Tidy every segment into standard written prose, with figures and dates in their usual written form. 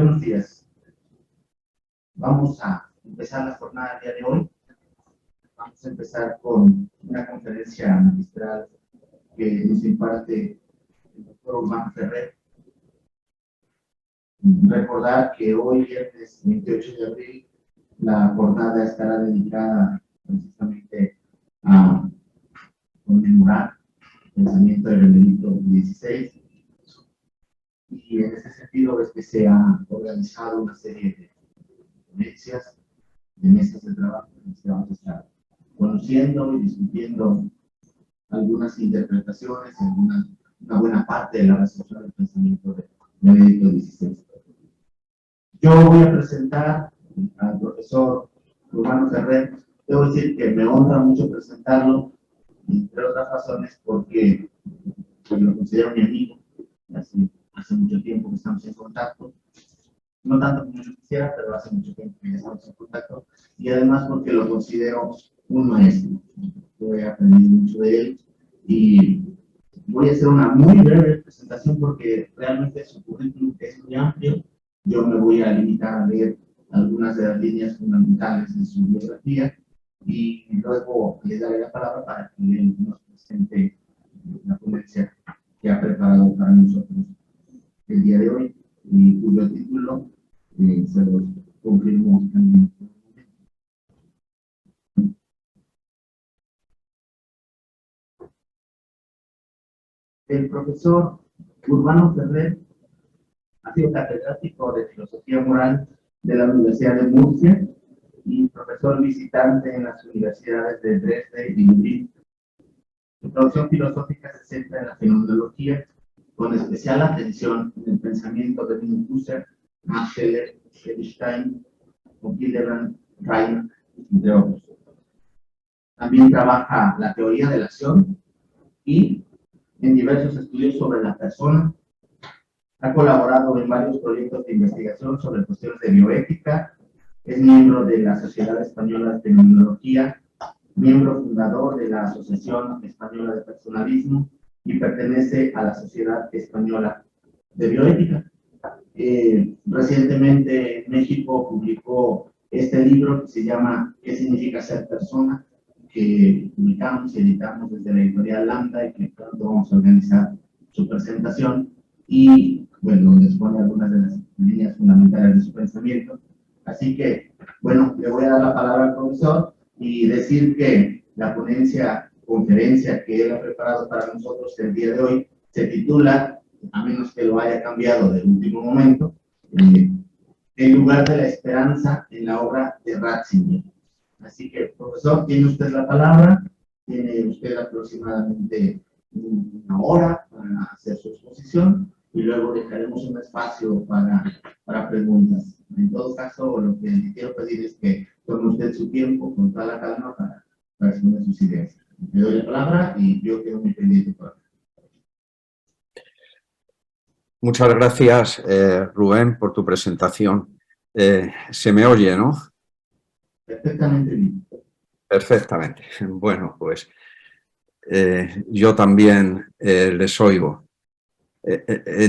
Buenos días. Vamos a empezar la jornada del día de hoy. Vamos a empezar con una conferencia magistral que nos imparte el doctor Urbano Ferrer. Recordar que hoy, viernes 28 de abril, la jornada estará dedicada precisamente a conmemorar el pensamiento del Benedicto XVI. Y en ese sentido es que se ha organizado una serie de ponencias, de mesas de trabajo, en las que vamos a estar conociendo y discutiendo algunas interpretaciones, una buena parte de la recepción del pensamiento de Benedicto XVI. Yo voy a presentar al profesor Urbano Ferrer. Debo decir que me honra mucho presentarlo, entre otras razones porque lo considero mi amigo. Hace mucho tiempo que estamos en contacto. No tanto como yo quisiera, pero hace mucho tiempo que estamos en contacto. Y además porque lo considero un maestro. Yo he aprendido mucho de él y voy a hacer una muy breve presentación porque realmente su currículum es muy amplio. Yo me voy a limitar a leer algunas de las líneas fundamentales de su biografía y luego le daré la palabra para que él nos presente la ponencia que ha preparado para nosotros el día de hoy y cuyo título se los confirmo también. El profesor Urbano Ferrer ha sido catedrático de Filosofía Moral de la Universidad de Murcia y profesor visitante en las universidades de Dresde y Lublin. Su producción filosófica se centra en la fenomenología, con especial atención en el pensamiento de Wilhelm Husserl, Max Scheler, Wittgenstein, Hildebrand, Reiner, entre otros. También trabaja la teoría de la acción y en diversos estudios sobre la persona. Ha colaborado en varios proyectos de investigación sobre cuestiones de bioética. Es miembro de la Sociedad Española de Fenomenología, miembro fundador de la Asociación Española de Personalismo y pertenece a la Sociedad Española de Bioética. Recientemente en México publicó este libro que se llama ¿Qué significa ser persona?, que publicamos y editamos desde la editorial Lambda y que pronto vamos a organizar su presentación y, bueno, donde expone algunas de las líneas fundamentales de su pensamiento. Así que, bueno, le voy a dar la palabra al profesor y decir que la conferencia que él ha preparado para nosotros el día de hoy se titula, a menos que lo haya cambiado de último momento, El lugar de la esperanza en la obra de Ratzinger. Así que, profesor, tiene usted la palabra, tiene usted aproximadamente una hora para hacer su exposición y luego dejaremos un espacio para preguntas. En todo caso, lo que le quiero pedir es que tome usted su tiempo con toda la calma para exponer sus ideas. Le doy la palabra y yo quedo muy pendiente por acá. Muchas gracias, Rubén, por tu presentación. Se me oye, ¿no? Perfectamente bien. Perfectamente. Bueno, pues yo también les oigo.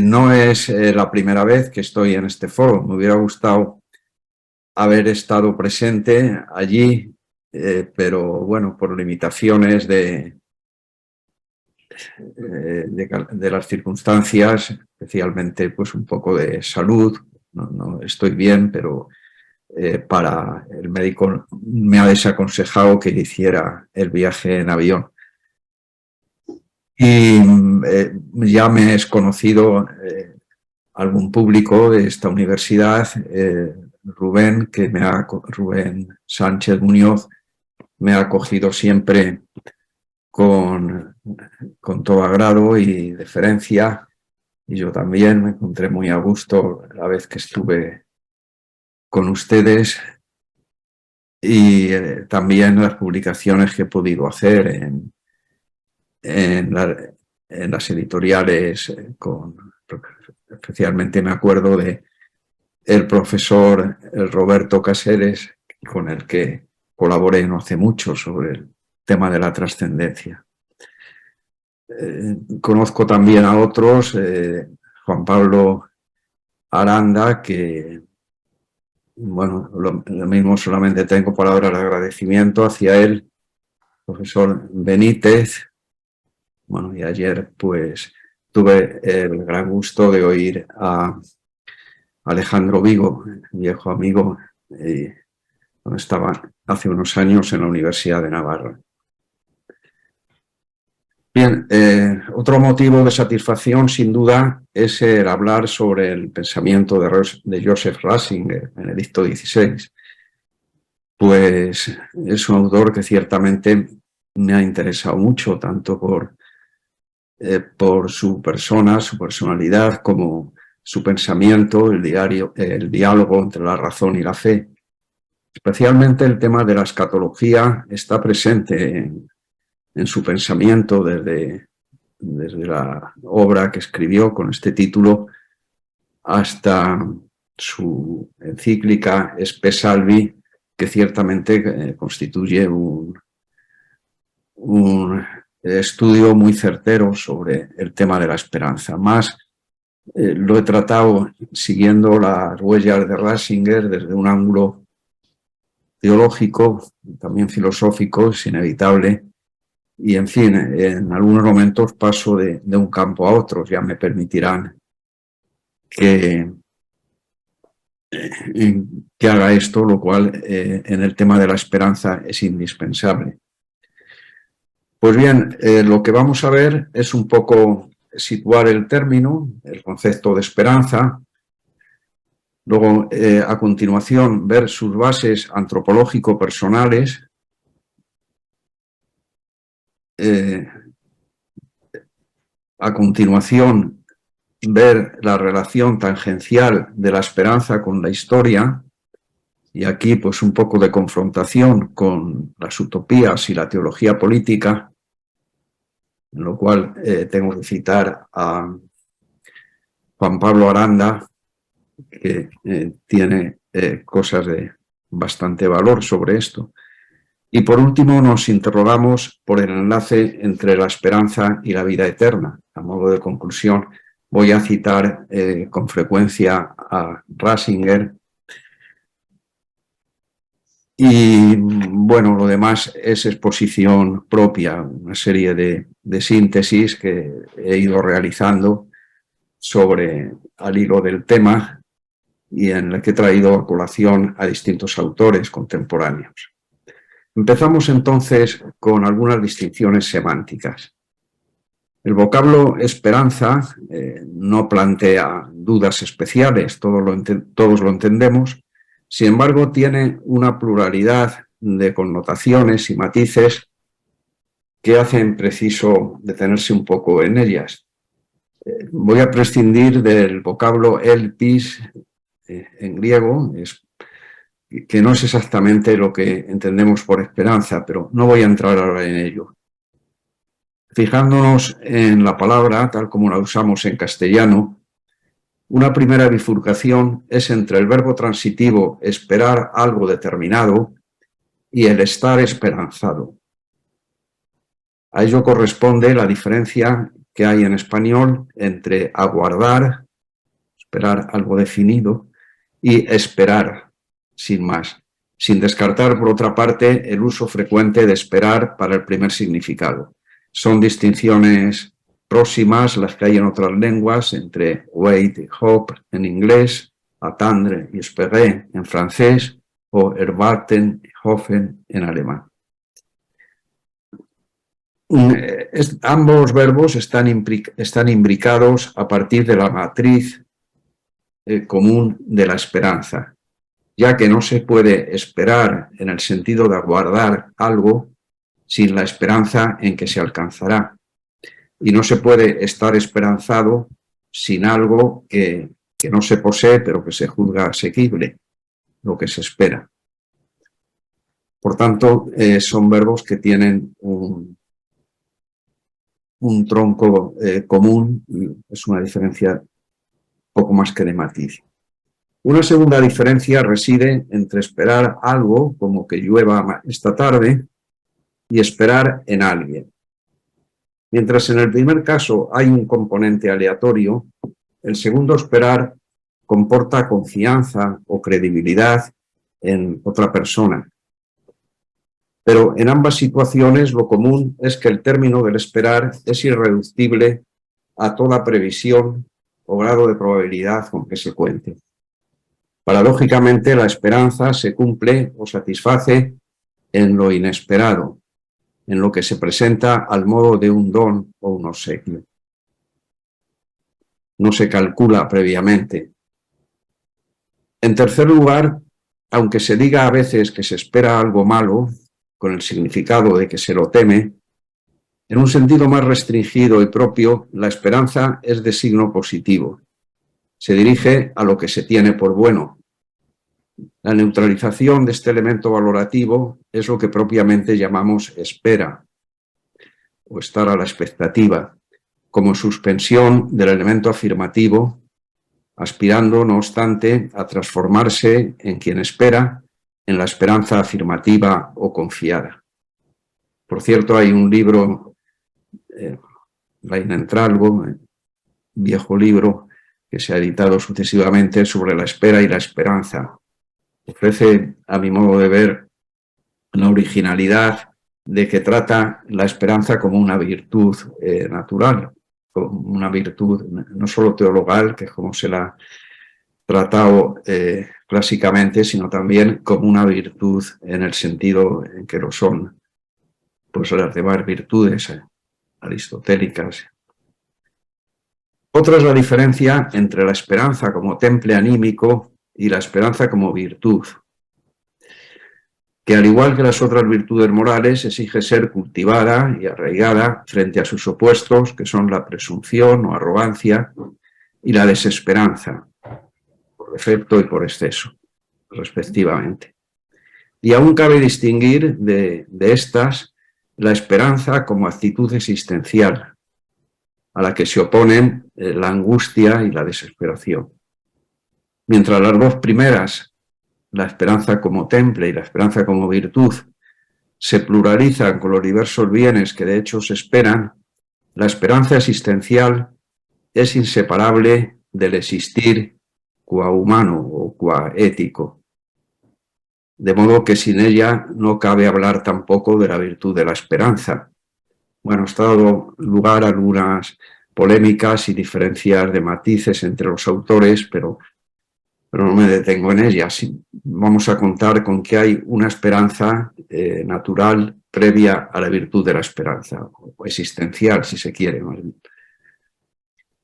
No es la primera vez que estoy en este foro. Me hubiera gustado haber estado presente allí, pero bueno, por limitaciones de las circunstancias, especialmente pues un poco de salud, no estoy bien, pero para el médico me ha desaconsejado que hiciera el viaje en avión. Y ya me es conocido algún público de esta universidad, Rubén Sánchez Muñoz, me ha acogido siempre con todo agrado y deferencia, y yo también me encontré muy a gusto la vez que estuve con ustedes y también las publicaciones que he podido hacer en las editoriales, especialmente me acuerdo de el profesor Roberto Caseres, con el que colaboré no hace mucho sobre el tema de la trascendencia. Conozco también a otros, Juan Pablo Aranda, que, bueno, lo mismo solamente tengo palabras de agradecimiento hacia él, profesor Benítez. Bueno, y ayer pues tuve el gran gusto de oír a Alejandro Vigo, viejo amigo, cuando estaba hace unos años en la Universidad de Navarra. Bien, otro motivo de satisfacción sin duda es el hablar sobre el pensamiento de Joseph Ratzinger, Benedicto XVI. Pues es un autor que ciertamente me ha interesado mucho, tanto por su persona, su personalidad, como su pensamiento, el diálogo entre la razón y la fe. Especialmente el tema de la escatología está presente en su pensamiento desde la obra que escribió con este título hasta su encíclica Spe Salvi, que ciertamente constituye un estudio muy certero sobre el tema de la esperanza. Más lo he tratado siguiendo las huellas de Ratzinger desde un ángulo teológico, también filosófico, es inevitable. Y, en fin, en algunos momentos paso de un campo a otro, ya me permitirán que haga esto, lo cual en el tema de la esperanza es indispensable. Pues bien, lo que vamos a ver es un poco situar el término, el concepto de esperanza, luego a continuación ver sus bases antropológico-personales, a continuación ver la relación tangencial de la esperanza con la historia, y aquí pues un poco de confrontación con las utopías y la teología política, en lo cual tengo que citar a Juan Pablo Aranda, que tiene cosas de bastante valor sobre esto. Y por último nos interrogamos por el enlace entre la esperanza y la vida eterna. A modo de conclusión voy a citar con frecuencia a Ratzinger. Y bueno, lo demás es exposición propia, una serie de síntesis que he ido realizando al hilo del tema y en la que he traído a colación a distintos autores contemporáneos. Empezamos entonces con algunas distinciones semánticas. El vocablo esperanza no plantea dudas especiales, todos lo entendemos. Sin embargo, tiene una pluralidad de connotaciones y matices que hacen preciso detenerse un poco en ellas. Voy a prescindir del vocablo elpis en griego, que no es exactamente lo que entendemos por esperanza, pero no voy a entrar ahora en ello. Fijándonos en la palabra, tal como la usamos en castellano, una primera bifurcación es entre el verbo transitivo esperar algo determinado y el estar esperanzado. A ello corresponde la diferencia que hay en español entre aguardar, esperar algo definido, y esperar, sin más, sin descartar, por otra parte, el uso frecuente de esperar para el primer significado. Son distinciones próximas las que hay en otras lenguas entre wait y hope en inglés, attendre y espérer en francés o erwarten y hoffen en alemán. Ambos verbos están imbricados a partir de la matriz común de la esperanza, ya que no se puede esperar en el sentido de aguardar algo sin la esperanza en que se alcanzará. Y no se puede estar esperanzado sin algo que no se posee, pero que se juzga asequible, lo que se espera. Por tanto, son verbos que tienen un tronco común, y es una diferencia poco más que de matiz. Una segunda diferencia reside entre esperar algo, como que llueva esta tarde, y esperar en alguien. Mientras en el primer caso hay un componente aleatorio, el segundo esperar comporta confianza o credibilidad en otra persona. Pero en ambas situaciones lo común es que el término del esperar es irreductible a toda previsión o grado de probabilidad con que se cuente. Paradójicamente, la esperanza se cumple o satisface en lo inesperado, en lo que se presenta al modo de un don o un obsequio. No se calcula previamente. En tercer lugar, aunque se diga a veces que se espera algo malo, con el significado de que se lo teme, en un sentido más restringido y propio, la esperanza es de signo positivo. Se dirige a lo que se tiene por bueno. La neutralización de este elemento valorativo es lo que propiamente llamamos espera o estar a la expectativa, como suspensión del elemento afirmativo, aspirando, no obstante, a transformarse en quien espera en la esperanza afirmativa o confiada. Por cierto, hay un libro, La Inentralgo, viejo libro que se ha editado sucesivamente sobre la espera y la esperanza. Ofrece, a mi modo de ver, la originalidad de que trata la esperanza como una virtud natural, como una virtud no solo teologal, que es como se la ha tratado clásicamente, sino también como una virtud en el sentido en que lo son pues las demás virtudes aristotélicas. Otra es la diferencia entre la esperanza como temple anímico y la esperanza como virtud, que al igual que las otras virtudes morales exige ser cultivada y arraigada frente a sus opuestos, que son la presunción o arrogancia y la desesperanza, por defecto y por exceso, respectivamente. Y aún cabe distinguir de estas la esperanza como actitud existencial, a la que se oponen la angustia y la desesperación. Mientras las dos primeras, la esperanza como temple y la esperanza como virtud, se pluralizan con los diversos bienes que de hecho se esperan, la esperanza existencial es inseparable del existir qua humano o qua ético. De modo que sin ella no cabe hablar tampoco de la virtud de la esperanza. Bueno, está dado lugar a algunas polémicas y diferencias de matices entre los autores, pero no me detengo en ellas. Vamos a contar con que hay una esperanza natural previa a la virtud de la esperanza, o existencial, si se quiere.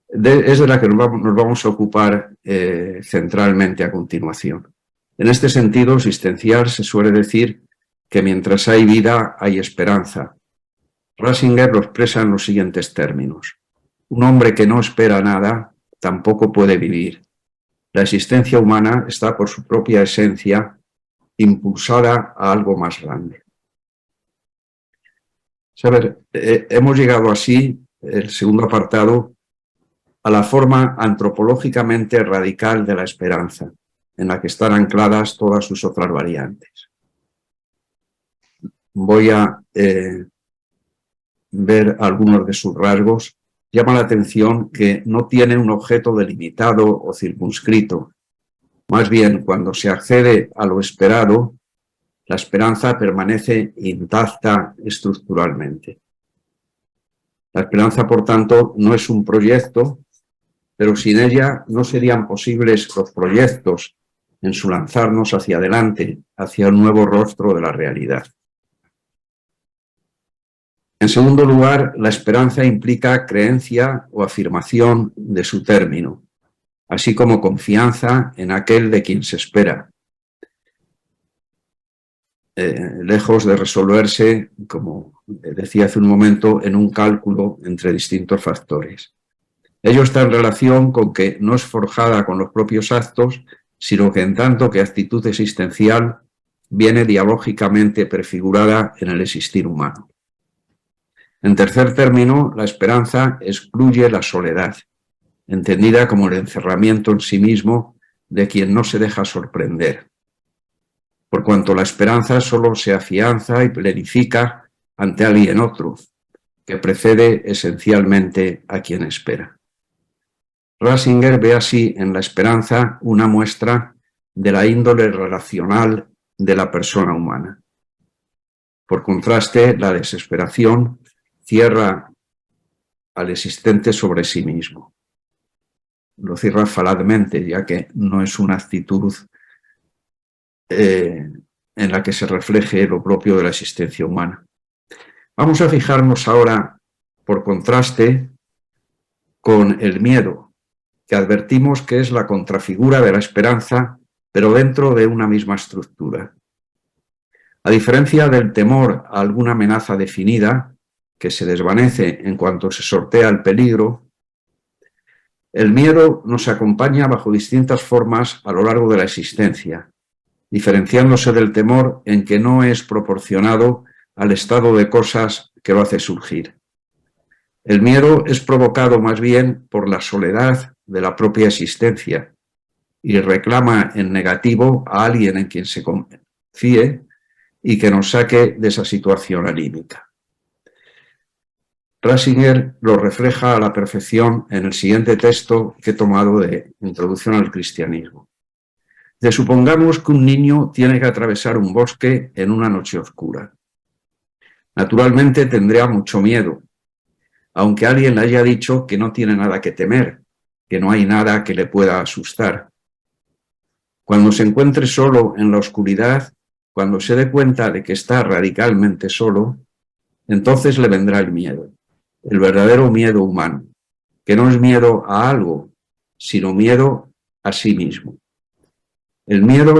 Es de la que nos vamos a ocupar centralmente a continuación. En este sentido, existencial se suele decir que mientras hay vida, hay esperanza. Ratzinger lo expresa en los siguientes términos. Un hombre que no espera nada tampoco puede vivir. La existencia humana está por su propia esencia impulsada a algo más grande. Hemos llegado así, el segundo apartado, a la forma antropológicamente radical de la esperanza, en la que están ancladas todas sus otras variantes. Voy a ver algunos de sus rasgos. Llama la atención que no tiene un objeto delimitado o circunscrito. Más bien, cuando se accede a lo esperado, la esperanza permanece intacta estructuralmente. La esperanza, por tanto, no es un proyecto, pero sin ella no serían posibles los proyectos en su lanzarnos hacia adelante, hacia un nuevo rostro de la realidad. En segundo lugar, la esperanza implica creencia o afirmación de su término, así como confianza en aquel de quien se espera, lejos de resolverse, como decía hace un momento, en un cálculo entre distintos factores. Ello está en relación con que no es forjada con los propios actos, sino que en tanto que actitud existencial viene dialógicamente prefigurada en el existir humano. En tercer término, la esperanza excluye la soledad, entendida como el encerramiento en sí mismo de quien no se deja sorprender, por cuanto la esperanza solo se afianza y plenifica ante alguien otro, que precede esencialmente a quien espera. Ratzinger ve así en la esperanza una muestra de la índole relacional de la persona humana. Por contraste, la desesperación cierra al existente sobre sí mismo. Lo cierra falazmente, ya que no es una actitud en la que se refleje lo propio de la existencia humana. Vamos a fijarnos ahora, por contraste, con el miedo, que advertimos que es la contrafigura de la esperanza, pero dentro de una misma estructura. A diferencia del temor a alguna amenaza definida, que se desvanece en cuanto se sortea el peligro, el miedo nos acompaña bajo distintas formas a lo largo de la existencia, diferenciándose del temor en que no es proporcionado al estado de cosas que lo hace surgir. El miedo es provocado más bien por la soledad de la propia existencia y reclama en negativo a alguien en quien se confíe y que nos saque de esa situación anímica. Ratzinger lo refleja a la perfección en el siguiente texto que he tomado de Introducción al Cristianismo. Supongamos que un niño tiene que atravesar un bosque en una noche oscura. Naturalmente tendría mucho miedo, aunque alguien le haya dicho que no tiene nada que temer, que no hay nada que le pueda asustar. Cuando se encuentre solo en la oscuridad, cuando se dé cuenta de que está radicalmente solo, entonces le vendrá el miedo, el verdadero miedo humano, que no es miedo a algo, sino miedo a sí mismo. El miedo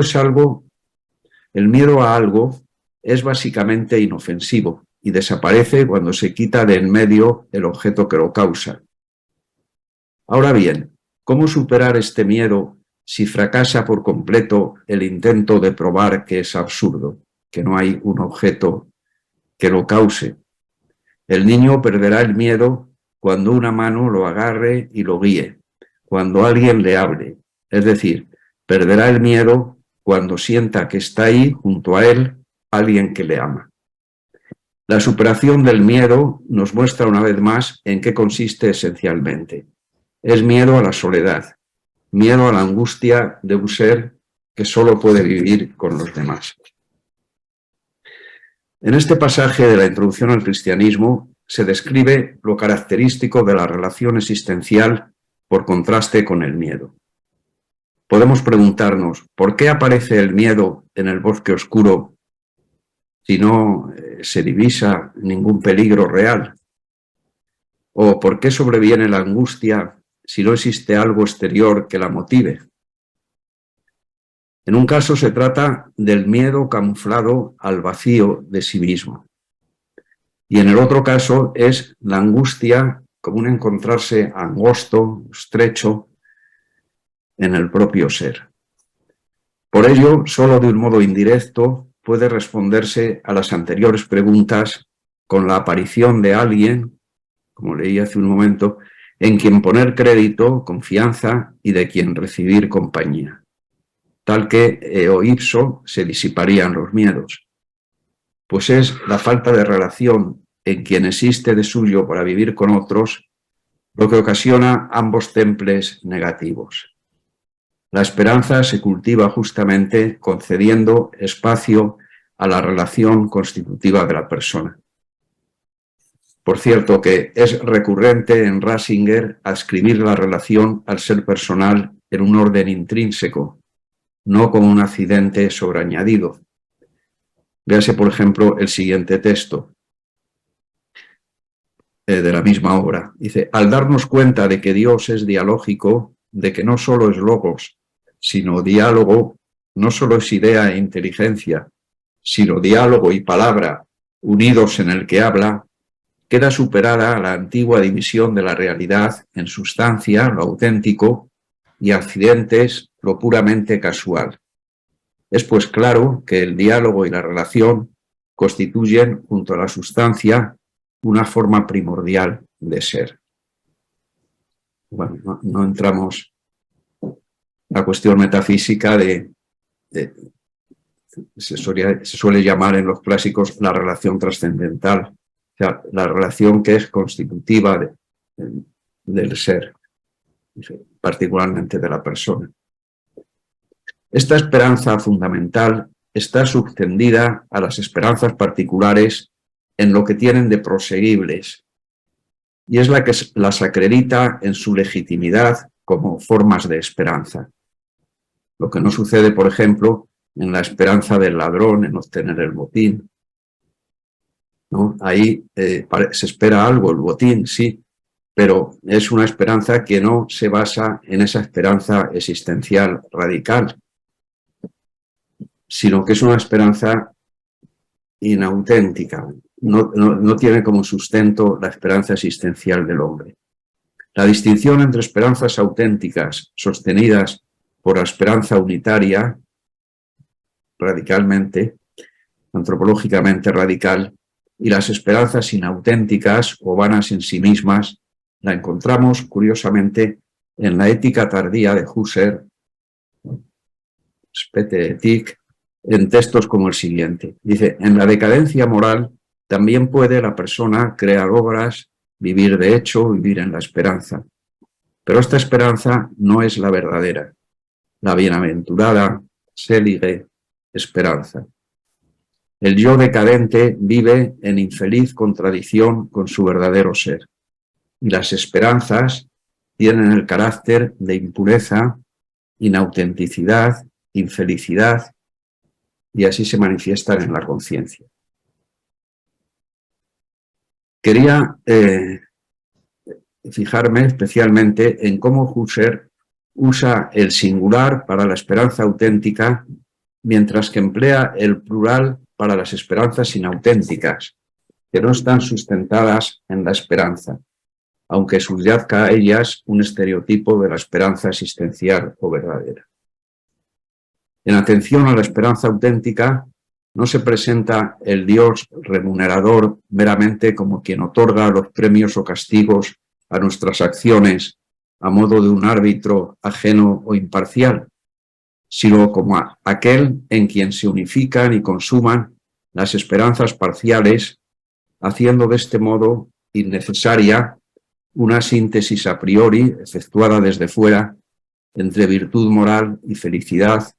a algo es básicamente inofensivo y desaparece cuando se quita de en medio el objeto que lo causa. Ahora bien, ¿cómo superar este miedo si fracasa por completo el intento de probar que es absurdo, que no hay un objeto que lo cause? El niño perderá el miedo cuando una mano lo agarre y lo guíe, cuando alguien le hable, es decir, perderá el miedo cuando sienta que está ahí junto a él alguien que le ama. La superación del miedo nos muestra una vez más en qué consiste esencialmente. Es miedo a la soledad, miedo a la angustia de un ser que solo puede vivir con los demás. En este pasaje de la Introducción al Cristianismo se describe lo característico de la relación existencial por contraste con el miedo. Podemos preguntarnos, ¿por qué aparece el miedo en el bosque oscuro si no se divisa ningún peligro real? ¿O por qué sobreviene la angustia si no existe algo exterior que la motive? En un caso se trata del miedo camuflado al vacío de sí mismo. Y en el otro caso es la angustia como un encontrarse angosto, estrecho, en el propio ser. Por ello, solo de un modo indirecto puede responderse a las anteriores preguntas con la aparición de alguien, como leí hace un momento, en quien poner crédito, confianza y de quien recibir compañía. Tal que eo ipso se disiparían los miedos. Pues es la falta de relación en quien existe de suyo para vivir con otros lo que ocasiona ambos temples negativos. La esperanza se cultiva justamente concediendo espacio a la relación constitutiva de la persona. Por cierto, que es recurrente en Ratzinger adscribir la relación al ser personal en un orden intrínseco, no como un accidente sobreañadido. Véase, por ejemplo, el siguiente texto de la misma obra. Dice, al darnos cuenta de que Dios es dialógico, de que no solo es logos, sino diálogo, no solo es idea e inteligencia, sino diálogo y palabra unidos en el que habla, queda superada la antigua división de la realidad en sustancia, lo auténtico, y accidentes, lo puramente casual. Es pues claro que el diálogo y la relación constituyen, junto a la sustancia, una forma primordial de ser. Bueno, no entramos en la cuestión metafísica se suele llamar en los clásicos la relación trascendental, o sea, la relación que es constitutiva del ser. particularmente de la persona. Esta esperanza fundamental está subtendida a las esperanzas particulares en lo que tienen de proseguibles, y es la que las acredita en su legitimidad como formas de esperanza. Lo que no sucede, por ejemplo, en la esperanza del ladrón en obtener el botín, ¿no? Ahí se espera algo, el botín, sí, pero es una esperanza que no se basa en esa esperanza existencial radical, sino que es una esperanza inauténtica, no tiene como sustento la esperanza existencial del hombre. La distinción entre esperanzas auténticas sostenidas por la esperanza unitaria, radicalmente, antropológicamente radical, y las esperanzas inauténticas o vanas en sí mismas, la encontramos curiosamente en la ética tardía de Husserl, Späteethik, en textos como el siguiente. Dice, en la decadencia moral también puede la persona crear obras, vivir de hecho, vivir en la esperanza. Pero esta esperanza no es la verdadera, la bienaventurada, selige esperanza. El yo decadente vive en infeliz contradicción con su verdadero ser. Y las esperanzas tienen el carácter de impureza, inautenticidad, infelicidad, y así se manifiestan en la conciencia. Quería fijarme especialmente en cómo Husserl usa el singular para la esperanza auténtica, mientras que emplea el plural para las esperanzas inauténticas, que no están sustentadas en la esperanza, aunque subyacga a ellas un estereotipo de la esperanza existencial o verdadera. En atención a la esperanza auténtica, no se presenta el Dios remunerador meramente como quien otorga los premios o castigos a nuestras acciones a modo de un árbitro ajeno o imparcial, sino como aquel en quien se unifican y consuman las esperanzas parciales, haciendo de este modo innecesaria una síntesis a priori efectuada desde fuera entre virtud moral y felicidad,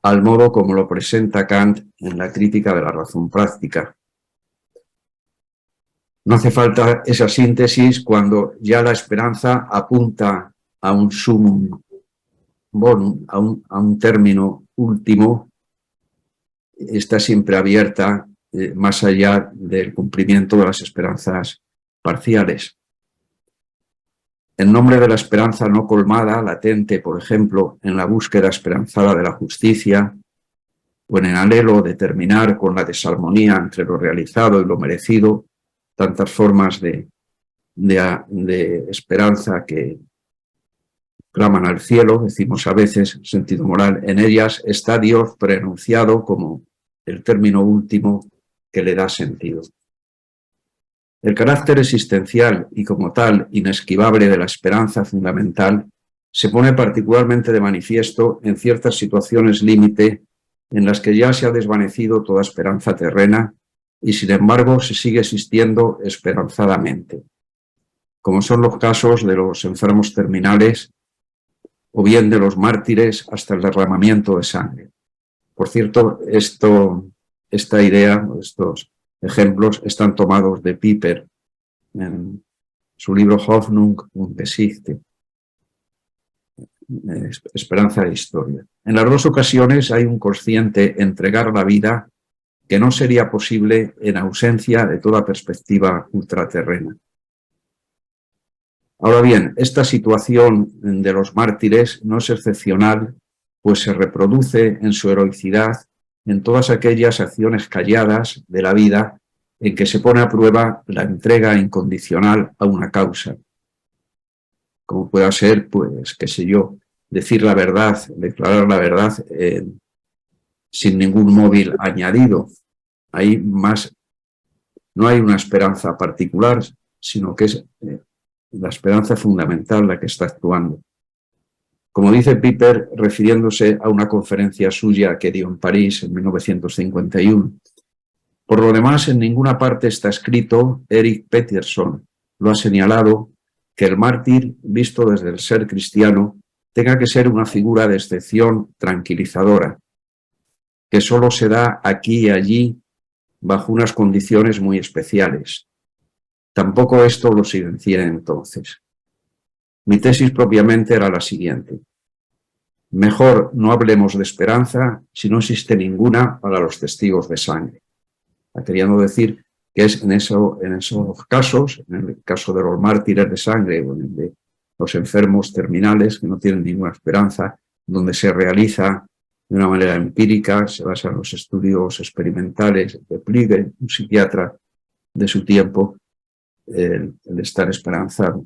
al modo como lo presenta Kant en la crítica de la razón práctica. No hace falta esa síntesis cuando ya la esperanza apunta a un sumum bonum, a un término último, está siempre abierta más allá del cumplimiento de las esperanzas parciales. En nombre de la esperanza no colmada, latente, por ejemplo, en la búsqueda esperanzada de la justicia, o en el anhelo de terminar con la desarmonía entre lo realizado y lo merecido, tantas formas de esperanza que claman al cielo, decimos a veces, sentido moral, en ellas está Dios preanunciado como el término último que le da sentido. El carácter existencial y como tal inesquivable de la esperanza fundamental se pone particularmente de manifiesto en ciertas situaciones límite en las que ya se ha desvanecido toda esperanza terrena y sin embargo se sigue existiendo esperanzadamente, como son los casos de los enfermos terminales o bien de los mártires hasta el derramamiento de sangre. Por cierto, esta idea, estos ejemplos están tomados de Piper en su libro Hoffnung und Geschichte, Esperanza e Historia. En las dos ocasiones hay un consciente entregar la vida que no sería posible en ausencia de toda perspectiva ultraterrena. Ahora bien, esta situación de los mártires no es excepcional, pues se reproduce en su heroicidad en todas aquellas acciones calladas de la vida en que se pone a prueba la entrega incondicional a una causa. Como pueda ser, pues, qué sé yo, decir la verdad, declarar la verdad sin ningún móvil añadido. Hay no hay una esperanza particular, sino que es la esperanza fundamental la que está actuando. Como dice Piper, refiriéndose a una conferencia suya que dio en París en 1951, por lo demás, en ninguna parte está escrito, Erik Peterson lo ha señalado, que el mártir, visto desde el ser cristiano, tenga que ser una figura de excepción tranquilizadora, que solo se da aquí y allí bajo unas condiciones muy especiales. Tampoco esto lo silencié entonces. Mi tesis propiamente era la siguiente. Mejor no hablemos de esperanza si no existe ninguna para los testigos de sangre. Queriendo decir que es en esos casos, en el caso de los mártires de sangre o en el de los enfermos terminales que no tienen ninguna esperanza, donde se realiza de una manera empírica, se basa en los estudios experimentales de Pliger, un psiquiatra de su tiempo, el estar esperanzado.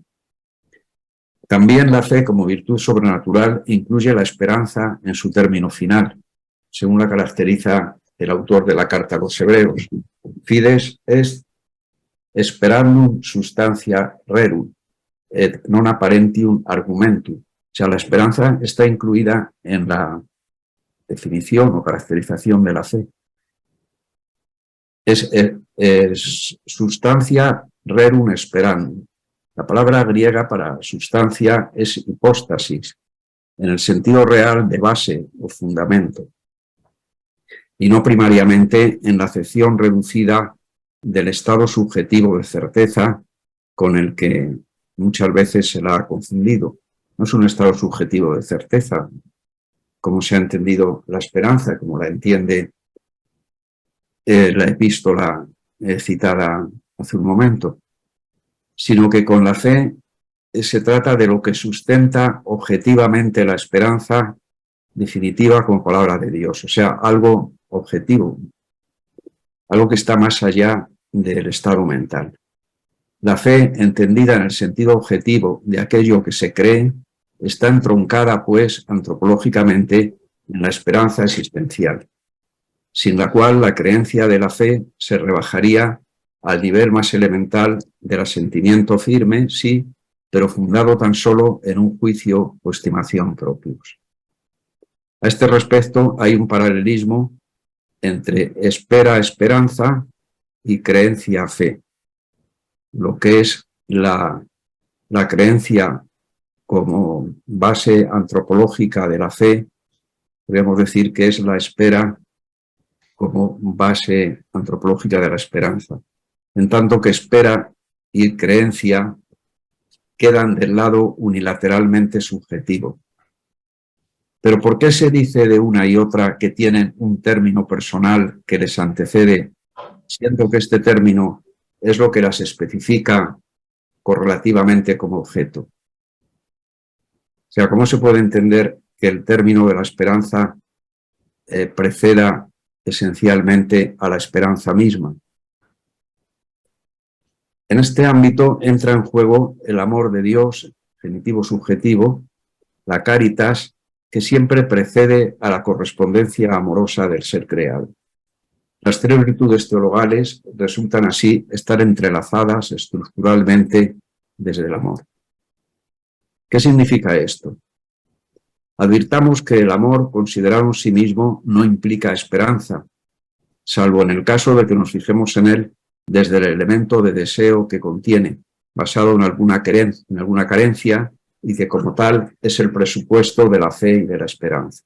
También la fe como virtud sobrenatural incluye la esperanza en su término final, según la caracteriza el autor de la carta a los Hebreos. Fides est sperantium substantia rerum, et non apparentium argumentum. O sea, la esperanza está incluida en la definición o caracterización de la fe. Es sustancia rerum esperandum. La palabra griega para sustancia es hipóstasis, en el sentido real de base o fundamento, y no primariamente en la acepción reducida del estado subjetivo de certeza con el que muchas veces se la ha confundido. No es un estado subjetivo de certeza, como se ha entendido la esperanza, como la entiende la epístola citada hace un momento, sino que con la fe se trata de lo que sustenta objetivamente la esperanza definitiva como palabra de Dios, o sea, algo objetivo, algo que está más allá del estado mental. La fe, entendida en el sentido objetivo de aquello que se cree, está entroncada, pues, antropológicamente en la esperanza existencial, sin la cual la creencia de la fe se rebajaría al nivel más elemental del asentimiento firme, sí, pero fundado tan solo en un juicio o estimación propios. A este respecto hay un paralelismo entre esperanza y creencia-fe. Lo que es la creencia como base antropológica de la fe, podríamos decir que es la espera como base antropológica de la esperanza. En tanto que espera y creencia quedan del lado unilateralmente subjetivo. Pero ¿por qué se dice de una y otra que tienen un término personal que les antecede, siendo que este término es lo que las especifica correlativamente como objeto? O sea, ¿cómo se puede entender que el término de la esperanza preceda esencialmente a la esperanza misma? En este ámbito entra en juego el amor de Dios, genitivo subjetivo, la caritas, que siempre precede a la correspondencia amorosa del ser creado. Las tres virtudes teologales resultan así estar entrelazadas estructuralmente desde el amor. ¿Qué significa esto? Advirtamos que el amor, considerado en sí mismo, no implica esperanza, salvo en el caso de que nos fijemos en él desde el elemento de deseo que contiene, basado en alguna carencia, y que como tal es el presupuesto de la fe y de la esperanza.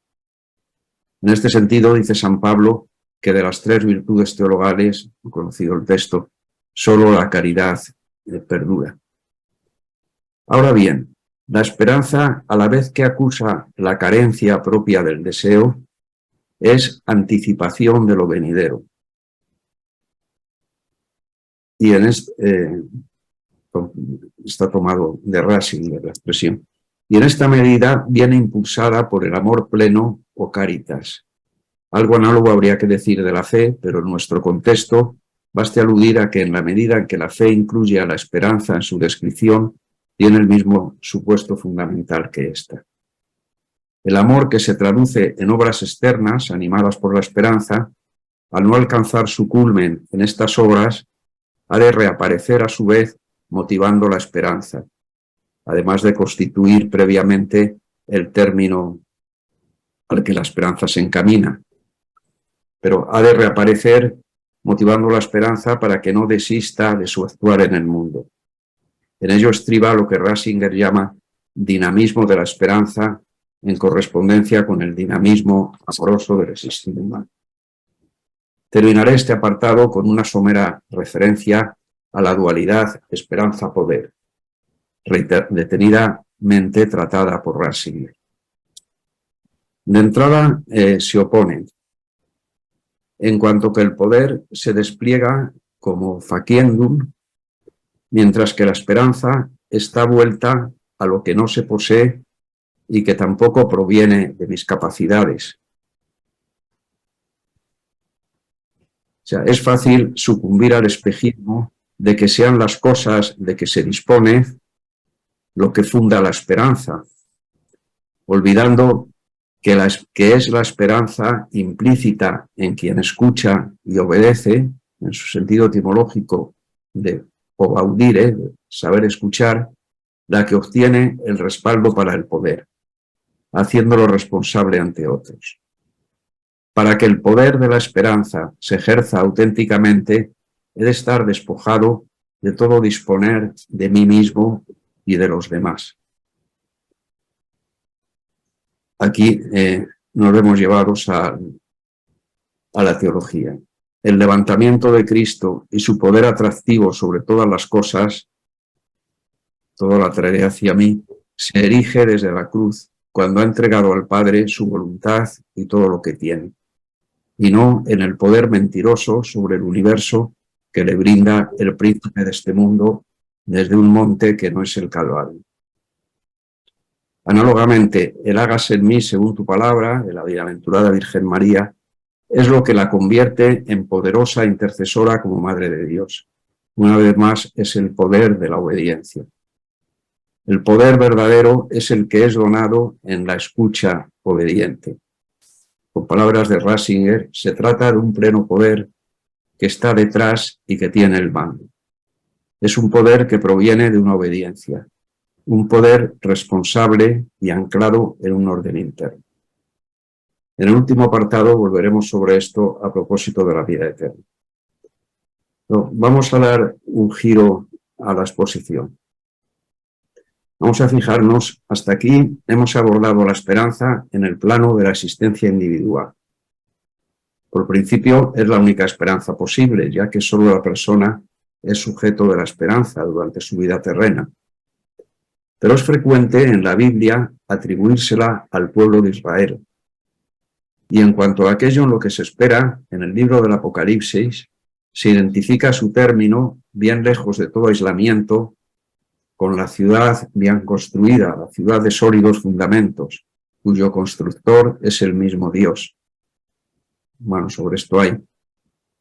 En este sentido, dice San Pablo que de las tres virtudes teologales, conocido el texto, solo la caridad perdura. Ahora bien, la esperanza, a la vez que acusa la carencia propia del deseo, es anticipación de lo venidero. Y en está tomado de Ratzinger la expresión. Y en esta medida viene impulsada por el amor pleno o caritas. Algo análogo habría que decir de la fe, pero en nuestro contexto baste aludir a que en la medida en que la fe incluye a la esperanza en su descripción, tiene el mismo supuesto fundamental que ésta. El amor que se traduce en obras externas, animadas por la esperanza, al no alcanzar su culmen en estas obras, ha de reaparecer a su vez motivando la esperanza, además de constituir previamente el término al que la esperanza se encamina. Pero ha de reaparecer motivando la esperanza para que no desista de su actuar en el mundo. En ello estriba lo que Ratzinger llama dinamismo de la esperanza, en correspondencia con el dinamismo amoroso del existir humano. Terminaré este apartado con una somera referencia a la dualidad esperanza-poder, detenidamente tratada por Ratzinger. De entrada se oponen, en cuanto que el poder se despliega como faciendum, mientras que la esperanza está vuelta a lo que no se posee y que tampoco proviene de mis capacidades. O sea, es fácil sucumbir al espejismo de que sean las cosas de que se dispone lo que funda la esperanza, olvidando que es la esperanza implícita en quien escucha y obedece, en su sentido etimológico de obaudire, de saber escuchar, la que obtiene el respaldo para el poder, haciéndolo responsable ante otros. Para que el poder de la esperanza se ejerza auténticamente, he de estar despojado de todo disponer de mí mismo y de los demás. Aquí nos vemos llevados a la teología. El levantamiento de Cristo y su poder atractivo sobre todas las cosas, todo lo atraeré hacia mí, se erige desde la cruz cuando ha entregado al Padre su voluntad y todo lo que tiene, y no en el poder mentiroso sobre el universo que le brinda el príncipe de este mundo desde un monte que no es el Calvario. Análogamente, el hágase en mí según tu palabra, de la bienaventurada Virgen María, es lo que la convierte en poderosa intercesora como Madre de Dios. Una vez más, es el poder de la obediencia. El poder verdadero es el que es donado en la escucha obediente. Con palabras de Ratzinger, se trata de un pleno poder que está detrás y que tiene el mando. Es un poder que proviene de una obediencia, un poder responsable y anclado en un orden interno. En el último apartado volveremos sobre esto a propósito de la vida eterna. Vamos a dar un giro a la exposición. Vamos a fijarnos, hasta aquí hemos abordado la esperanza en el plano de la existencia individual. Por principio es la única esperanza posible, ya que solo la persona es sujeto de la esperanza durante su vida terrena. Pero es frecuente en la Biblia atribuírsela al pueblo de Israel. Y en cuanto a aquello en lo que se espera, en el libro del Apocalipsis, se identifica su término, bien lejos de todo aislamiento, con la ciudad bien construida, la ciudad de sólidos fundamentos, cuyo constructor es el mismo Dios. Bueno, sobre esto hay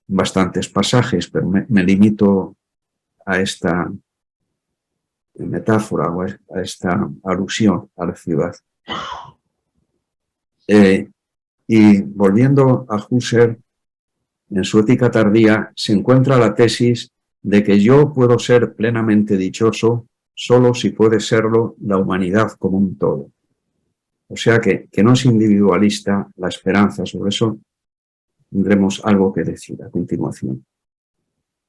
bastantes pasajes, pero me limito a esta metáfora o a esta alusión a la ciudad. Y volviendo a Husserl, en su Ética tardía se encuentra la tesis de que yo puedo ser plenamente dichoso solo si puede serlo la humanidad como un todo. O sea que no es individualista la esperanza, sobre eso tendremos algo que decir a continuación.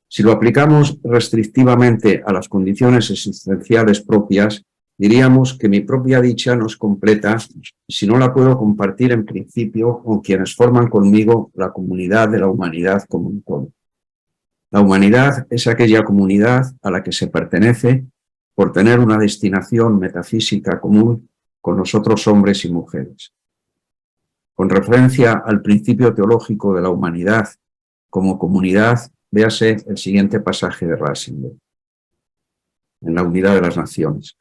Si lo aplicamos restrictivamente a las condiciones existenciales propias, diríamos que mi propia dicha no es completa si no la puedo compartir en principio con quienes forman conmigo la comunidad de la humanidad como un todo. La humanidad es aquella comunidad a la que se pertenece por tener una destinación metafísica común con los otros hombres y mujeres. Con referencia al principio teológico de la humanidad como comunidad, véase el siguiente pasaje de Ratzinger, en la unidad de las naciones.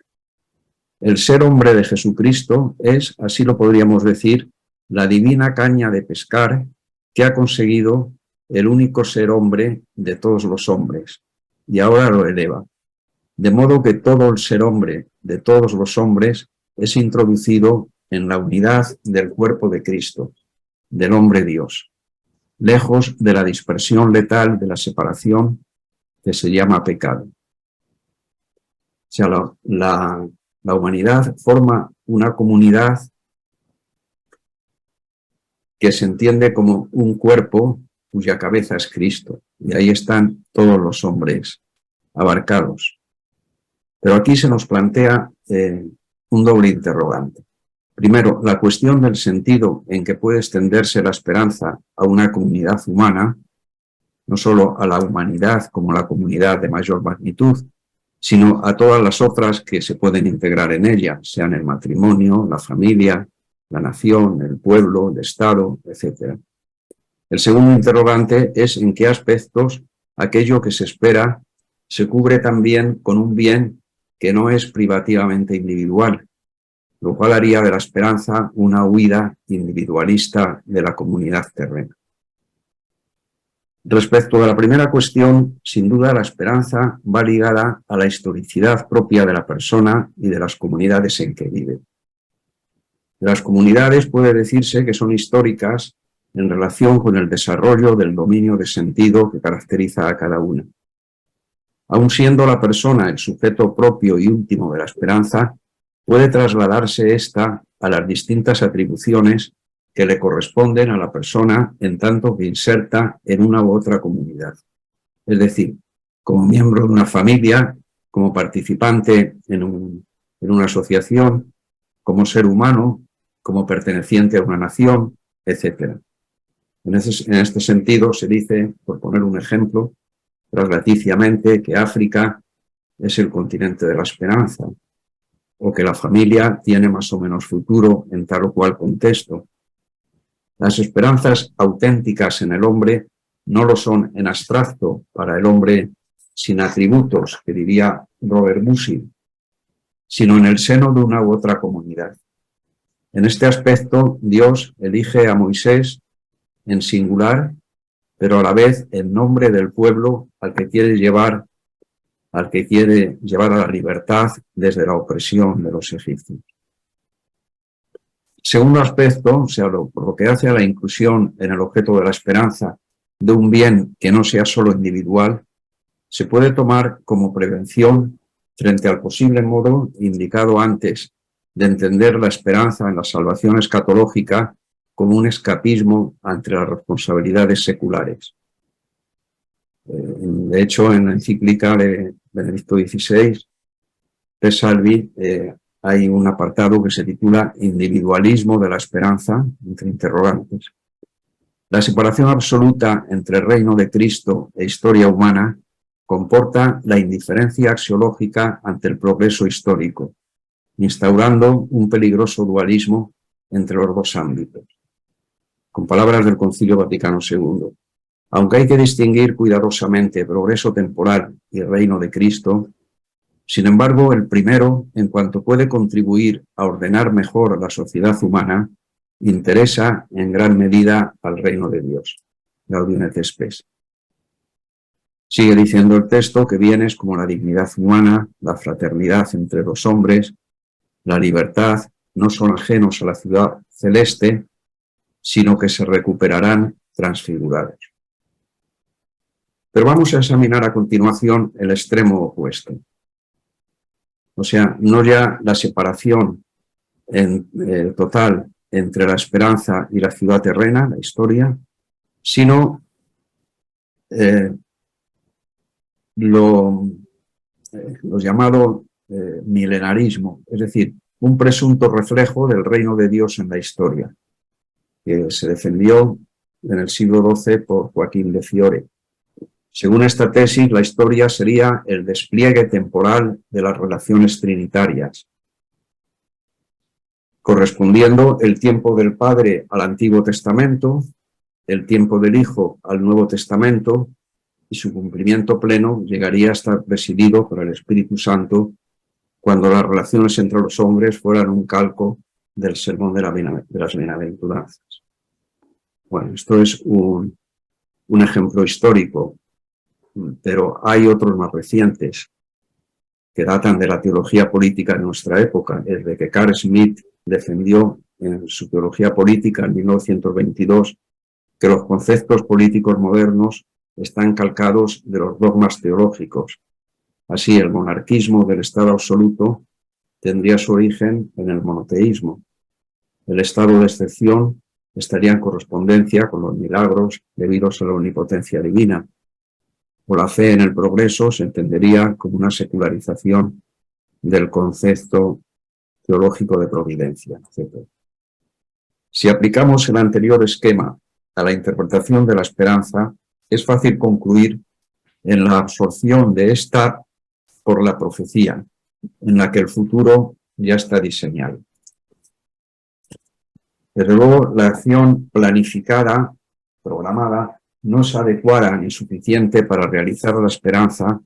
El ser hombre de Jesucristo es, así lo podríamos decir, la divina caña de pescar que ha conseguido el único ser hombre de todos los hombres, y ahora lo eleva. De modo que todo el ser hombre de todos los hombres es introducido en la unidad del cuerpo de Cristo, del hombre Dios, lejos de la dispersión letal de la separación que se llama pecado. O sea, la humanidad forma una comunidad que se entiende como un cuerpo cuya cabeza es Cristo, y ahí están todos los hombres abarcados. Pero aquí se nos plantea un doble interrogante. Primero, la cuestión del sentido en que puede extenderse la esperanza a una comunidad humana, no solo a la humanidad como la comunidad de mayor magnitud, sino a todas las otras que se pueden integrar en ella, sean el matrimonio, la familia, la nación, el pueblo, el Estado, etc. El segundo interrogante es en qué aspectos aquello que se espera se cubre también con un bien que no es privativamente individual, lo cual haría de la esperanza una huida individualista de la comunidad terrena. Respecto a la primera cuestión, sin duda la esperanza va ligada a la historicidad propia de la persona y de las comunidades en que vive. De las comunidades puede decirse que son históricas en relación con el desarrollo del dominio de sentido que caracteriza a cada una. Aun siendo la persona el sujeto propio y último de la esperanza, puede trasladarse ésta a las distintas atribuciones que le corresponden a la persona en tanto que inserta en una u otra comunidad. Es decir, como miembro de una familia, como participante en una asociación, como ser humano, como perteneciente a una nación, etc. En este sentido se dice, por poner un ejemplo, traslaticiamente que África es el continente de la esperanza, o que la familia tiene más o menos futuro en tal o cual contexto. Las esperanzas auténticas en el hombre no lo son en abstracto para el hombre sin atributos, que diría Robert Musil, sino en el seno de una u otra comunidad. En este aspecto, Dios elige a Moisés en singular, pero a la vez en nombre del pueblo al que quiere llevar a la libertad desde la opresión de los egipcios. Segundo aspecto, o sea, por lo que hace a la inclusión en el objeto de la esperanza de un bien que no sea solo individual, se puede tomar como prevención frente al posible modo indicado antes de entender la esperanza en la salvación escatológica como un escapismo ante las responsabilidades seculares. De hecho, en la encíclica de Benedicto XVI, de Salvi, hay un apartado que se titula Individualismo de la esperanza, entre interrogantes. La separación absoluta entre el reino de Cristo e historia humana comporta la indiferencia axiológica ante el progreso histórico, instaurando un peligroso dualismo entre los dos ámbitos. Con palabras del Concilio Vaticano II, aunque hay que distinguir cuidadosamente progreso temporal y reino de Cristo, sin embargo, el primero, en cuanto puede contribuir a ordenar mejor la sociedad humana, interesa en gran medida al reino de Dios. Gaudium et Spes. Sigue diciendo el texto que bienes como la dignidad humana, la fraternidad entre los hombres, la libertad, no son ajenos a la ciudad celeste, sino que se recuperarán transfigurados. Pero vamos a examinar a continuación el extremo opuesto. O sea, no ya la separación total entre la esperanza y la ciudad terrena, la historia, sino lo llamado milenarismo, es decir, un presunto reflejo del reino de Dios en la historia, que se defendió en el siglo XII por Joaquín de Fiore. Según esta tesis, la historia sería el despliegue temporal de las relaciones trinitarias, correspondiendo el tiempo del Padre al Antiguo Testamento, el tiempo del Hijo al Nuevo Testamento, y su cumplimiento pleno llegaría a estar presidido por el Espíritu Santo cuando las relaciones entre los hombres fueran un calco del sermón de las bienaventuranzas. Bueno, esto es un ejemplo histórico, pero hay otros más recientes que datan de la teología política de nuestra época, desde que Carl Schmitt defendió en su teología política en 1922 que los conceptos políticos modernos están calcados de los dogmas teológicos. Así, el monarquismo del Estado absoluto tendría su origen en el monoteísmo. El estado de excepción estaría en correspondencia con los milagros debidos a la omnipotencia divina. O la fe en el progreso se entendería como una secularización del concepto teológico de providencia, etc. Si aplicamos el anterior esquema a la interpretación de la esperanza, es fácil concluir en la absorción de esta por la profecía, en la que el futuro ya está diseñado. Desde luego, la acción planificada, programada, no es adecuada ni suficiente para realizar la esperanza,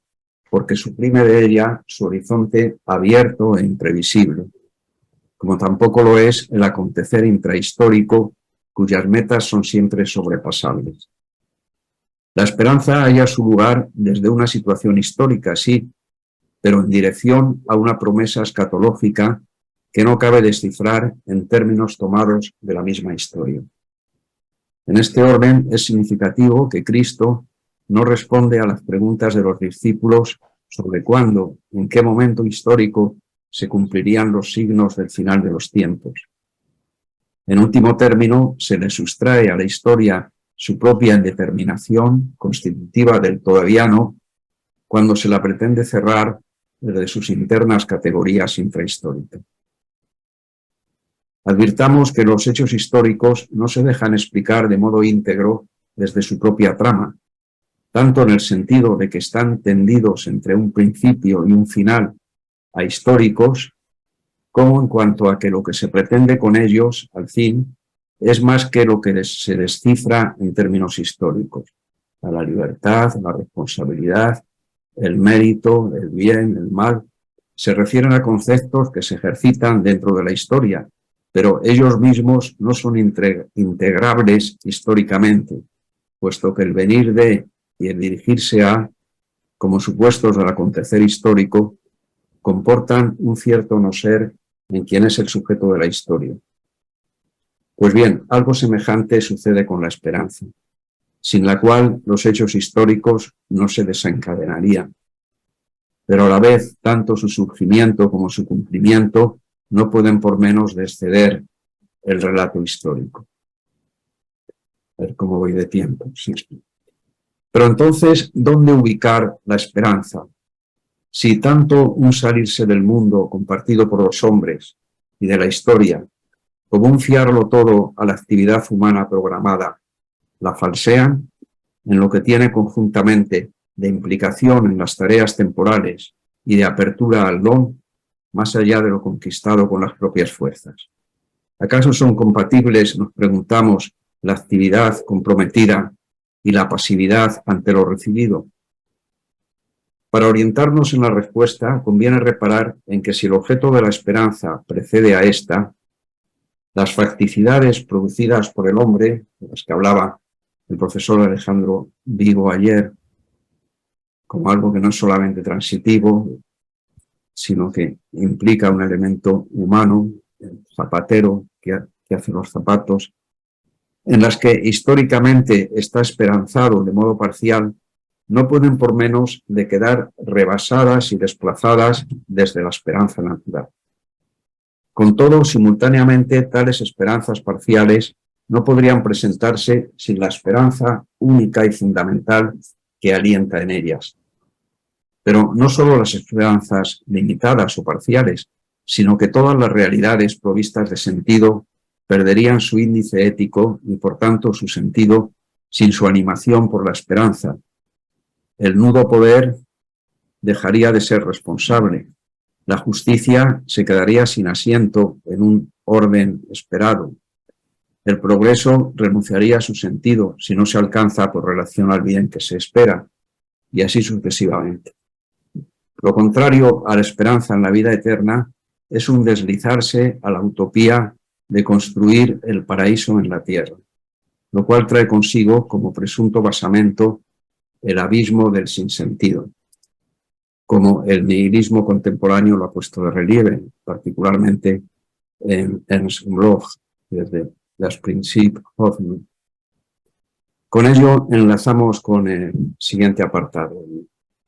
porque suprime de ella su horizonte abierto e imprevisible, como tampoco lo es el acontecer intrahistórico, cuyas metas son siempre sobrepasables. La esperanza halla su lugar desde una situación histórica, sí, pero en dirección a una promesa escatológica que no cabe descifrar en términos tomados de la misma historia. En este orden es significativo que Cristo no responde a las preguntas de los discípulos sobre cuándo, en qué momento histórico se cumplirían los signos del final de los tiempos. En último término, se le sustrae a la historia su propia indeterminación constitutiva del todavía no, cuando se la pretende cerrar desde sus internas categorías infrahistóricas. Advirtamos que los hechos históricos no se dejan explicar de modo íntegro desde su propia trama, tanto en el sentido de que están tendidos entre un principio y un final ahistóricos, como en cuanto a que lo que se pretende con ellos, al fin, es más que lo que se descifra en términos históricos: a la libertad, la responsabilidad, el mérito, el bien, el mal. Se refieren a conceptos que se ejercitan dentro de la historia, pero ellos mismos no son integrables históricamente, puesto que el venir de y el dirigirse a, como supuestos del acontecer histórico, comportan un cierto no ser en quien es el sujeto de la historia. Pues bien, algo semejante sucede con la esperanza, sin la cual los hechos históricos no se desencadenarían, pero a la vez tanto su surgimiento como su cumplimiento no pueden por menos de exceder el relato histórico. A ver cómo voy de tiempo. Sí. Pero entonces, ¿dónde ubicar la esperanza? Si tanto un salirse del mundo compartido por los hombres y de la historia, como un fiarlo todo a la actividad humana programada, la falsean en lo que tiene conjuntamente de implicación en las tareas temporales y de apertura al don, más allá de lo conquistado con las propias fuerzas. ¿Acaso son compatibles, nos preguntamos, la actividad comprometida y la pasividad ante lo recibido? Para orientarnos en la respuesta, conviene reparar en que si el objeto de la esperanza precede a esta, las facticidades producidas por el hombre, de las que hablaba el profesor Alejandro Vigo ayer, como algo que no es solamente transitivo, sino que implica un elemento humano, el zapatero que hace los zapatos, en las que históricamente está esperanzado de modo parcial, no pueden por menos de quedar rebasadas y desplazadas desde la esperanza natural. Con todo, simultáneamente, tales esperanzas parciales no podrían presentarse sin la esperanza única y fundamental que alienta en ellas. Pero no solo las esperanzas limitadas o parciales, sino que todas las realidades provistas de sentido perderían su índice ético y, por tanto, su sentido sin su animación por la esperanza. El nudo poder dejaría de ser responsable. La justicia se quedaría sin asiento en un orden esperado. El progreso renunciaría a su sentido si no se alcanza por relación al bien que se espera, y así sucesivamente. Lo contrario a la esperanza en la vida eterna es un deslizarse a la utopía de construir el paraíso en la tierra, lo cual trae consigo como presunto basamento el abismo del sinsentido, como el nihilismo contemporáneo lo ha puesto de relieve, particularmente en Ernst Bloch, desde Das Prinzip Hoffnung. Con ello enlazamos con el siguiente apartado,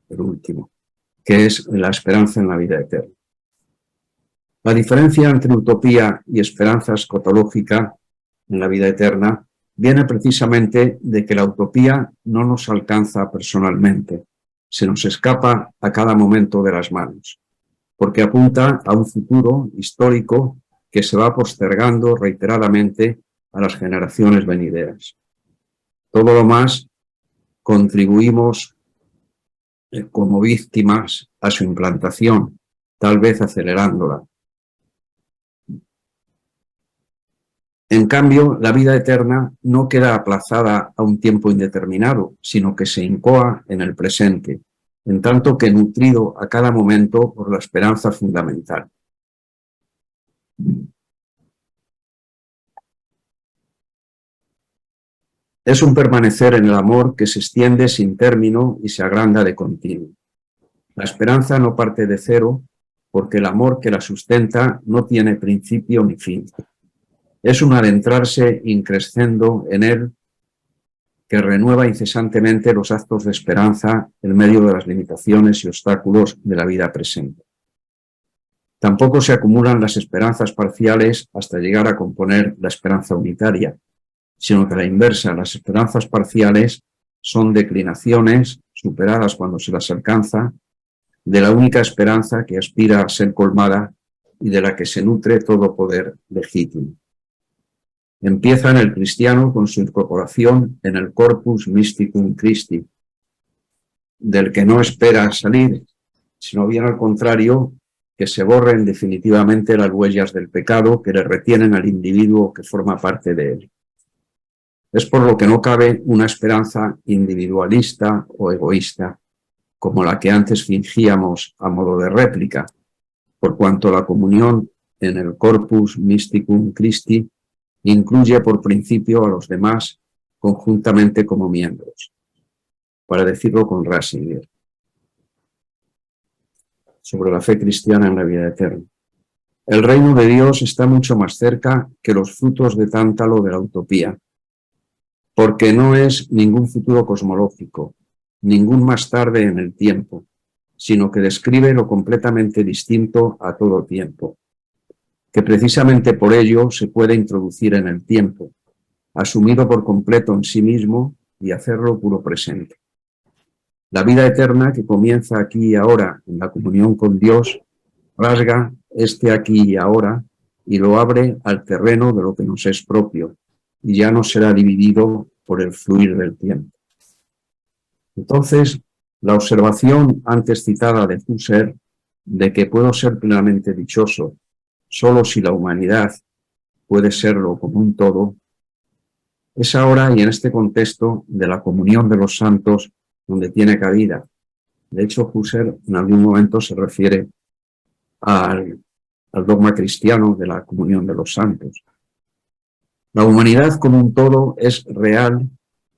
el último, que es la esperanza en la vida eterna. La diferencia entre utopía y esperanza escatológica en la vida eterna viene precisamente de que la utopía no nos alcanza personalmente, se nos escapa a cada momento de las manos. porque apunta a un futuro histórico que se va postergando reiteradamente a las generaciones venideras. Todo lo más contribuimos como víctimas a su implantación, tal vez acelerándola. En cambio, la vida eterna no queda aplazada a un tiempo indeterminado, sino que se incoa en el presente, en tanto que nutrido a cada momento por la esperanza fundamental. Es un permanecer en el amor que se extiende sin término y se agranda de continuo. La esperanza no parte de cero, porque el amor que la sustenta no tiene principio ni fin. Es un adentrarse increscendo en él que renueva incesantemente los actos de esperanza en medio de las limitaciones y obstáculos de la vida presente. Tampoco se acumulan las esperanzas parciales hasta llegar a componer la esperanza unitaria, sino que a la inversa, las esperanzas parciales son declinaciones superadas cuando se las alcanza de la única esperanza que aspira a ser colmada y de la que se nutre todo poder legítimo. Empieza en el cristiano con su incorporación en el corpus mysticum Christi, del que no espera salir, sino bien al contrario, que se borren definitivamente las huellas del pecado que le retienen al individuo que forma parte de él. Es por lo que no cabe una esperanza individualista o egoísta, como la que antes fingíamos a modo de réplica, por cuanto la comunión en el corpus mysticum Christi incluye por principio a los demás conjuntamente como miembros, para decirlo con Ratzinger, sobre la fe cristiana en la vida eterna. El reino de Dios está mucho más cerca que los frutos de tántalo de la utopía, porque no es ningún futuro cosmológico, ningún más tarde en el tiempo, sino que describe lo completamente distinto a todo tiempo, que precisamente por ello se puede introducir en el tiempo, asumido por completo en sí mismo y hacerlo puro presente. La vida eterna que comienza aquí y ahora en la comunión con Dios, rasga este aquí y ahora y lo abre al terreno de lo que nos es propio, y ya no será dividido por el fluir del tiempo. Entonces, la observación antes citada de Husserl de que puedo ser plenamente dichoso solo si la humanidad puede serlo como un todo, es ahora y en este contexto de la comunión de los santos donde tiene cabida. De hecho, Husserl en algún momento se refiere al dogma cristiano de la comunión de los santos. La humanidad como un todo es real,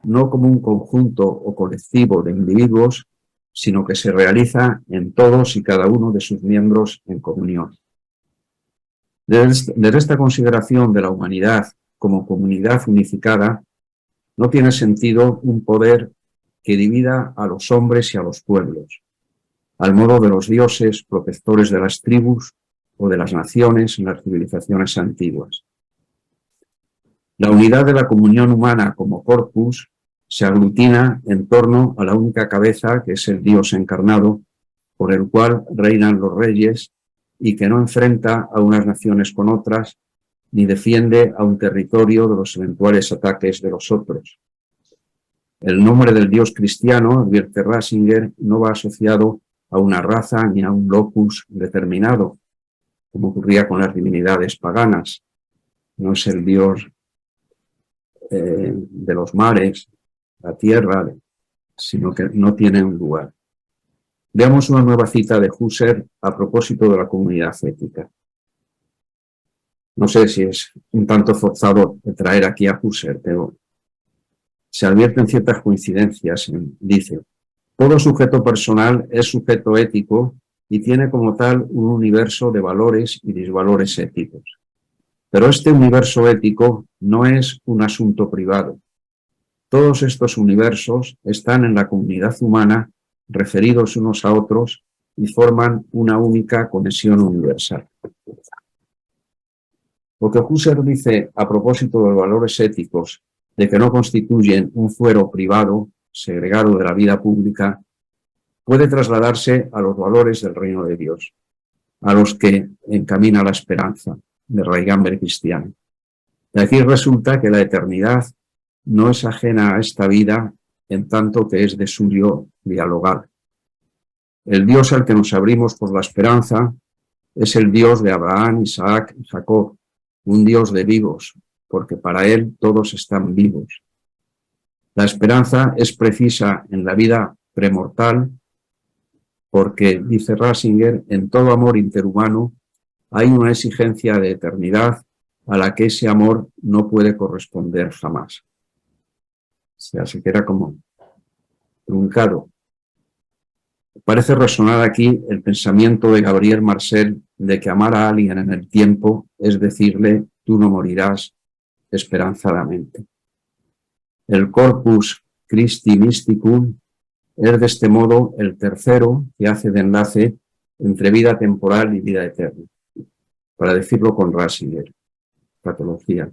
no como un conjunto o colectivo de individuos, sino que se realiza en todos y cada uno de sus miembros en comunión. Desde esta consideración de la humanidad como comunidad unificada, no tiene sentido un poder que divida a los hombres y a los pueblos, al modo de los dioses protectores de las tribus o de las naciones en las civilizaciones antiguas. La unidad de la comunión humana como corpus se aglutina en torno a la única cabeza que es el Dios encarnado, por el cual reinan los reyes y que no enfrenta a unas naciones con otras, ni defiende a un territorio de los eventuales ataques de los otros. El nombre del Dios cristiano, advierte Ratzinger, no va asociado a una raza ni a un locus determinado, como ocurría con las divinidades paganas. No es el Dios de los mares, la tierra, sino que no tiene un lugar. Veamos una nueva cita de Husserl a propósito de la comunidad ética. No sé si es un tanto forzado de traer aquí a Husserl, pero se advierten ciertas coincidencias. Dice, todo sujeto personal es sujeto ético y tiene como tal un universo de valores y disvalores éticos. Pero este universo ético no es un asunto privado. Todos estos universos están en la comunidad humana, referidos unos a otros, y forman una única conexión universal. Lo que Husserl dice a propósito de los valores éticos, de que no constituyen un fuero privado, segregado de la vida pública, puede trasladarse a los valores del reino de Dios. a los que encamina la esperanza de raigambre cristiano. De aquí resulta que la eternidad no es ajena a esta vida en tanto que es de suyo dialogar. El Dios al que nos abrimos por la esperanza es el Dios de Abraham, Isaac y Jacob, un Dios de vivos, porque para él todos están vivos. La esperanza es precisa en la vida premortal porque, dice Ratzinger, en todo amor interhumano hay una exigencia de eternidad a la que ese amor no puede corresponder jamás. O sea, se queda como truncado. Parece resonar aquí el pensamiento de Gabriel Marcel de que amar a alguien en el tiempo es decirle, tú no morirás esperanzadamente. El Corpus Christi Mysticum es de este modo el tercero que hace de enlace entre vida temporal y vida eterna, para decirlo con Ratzinger, patología.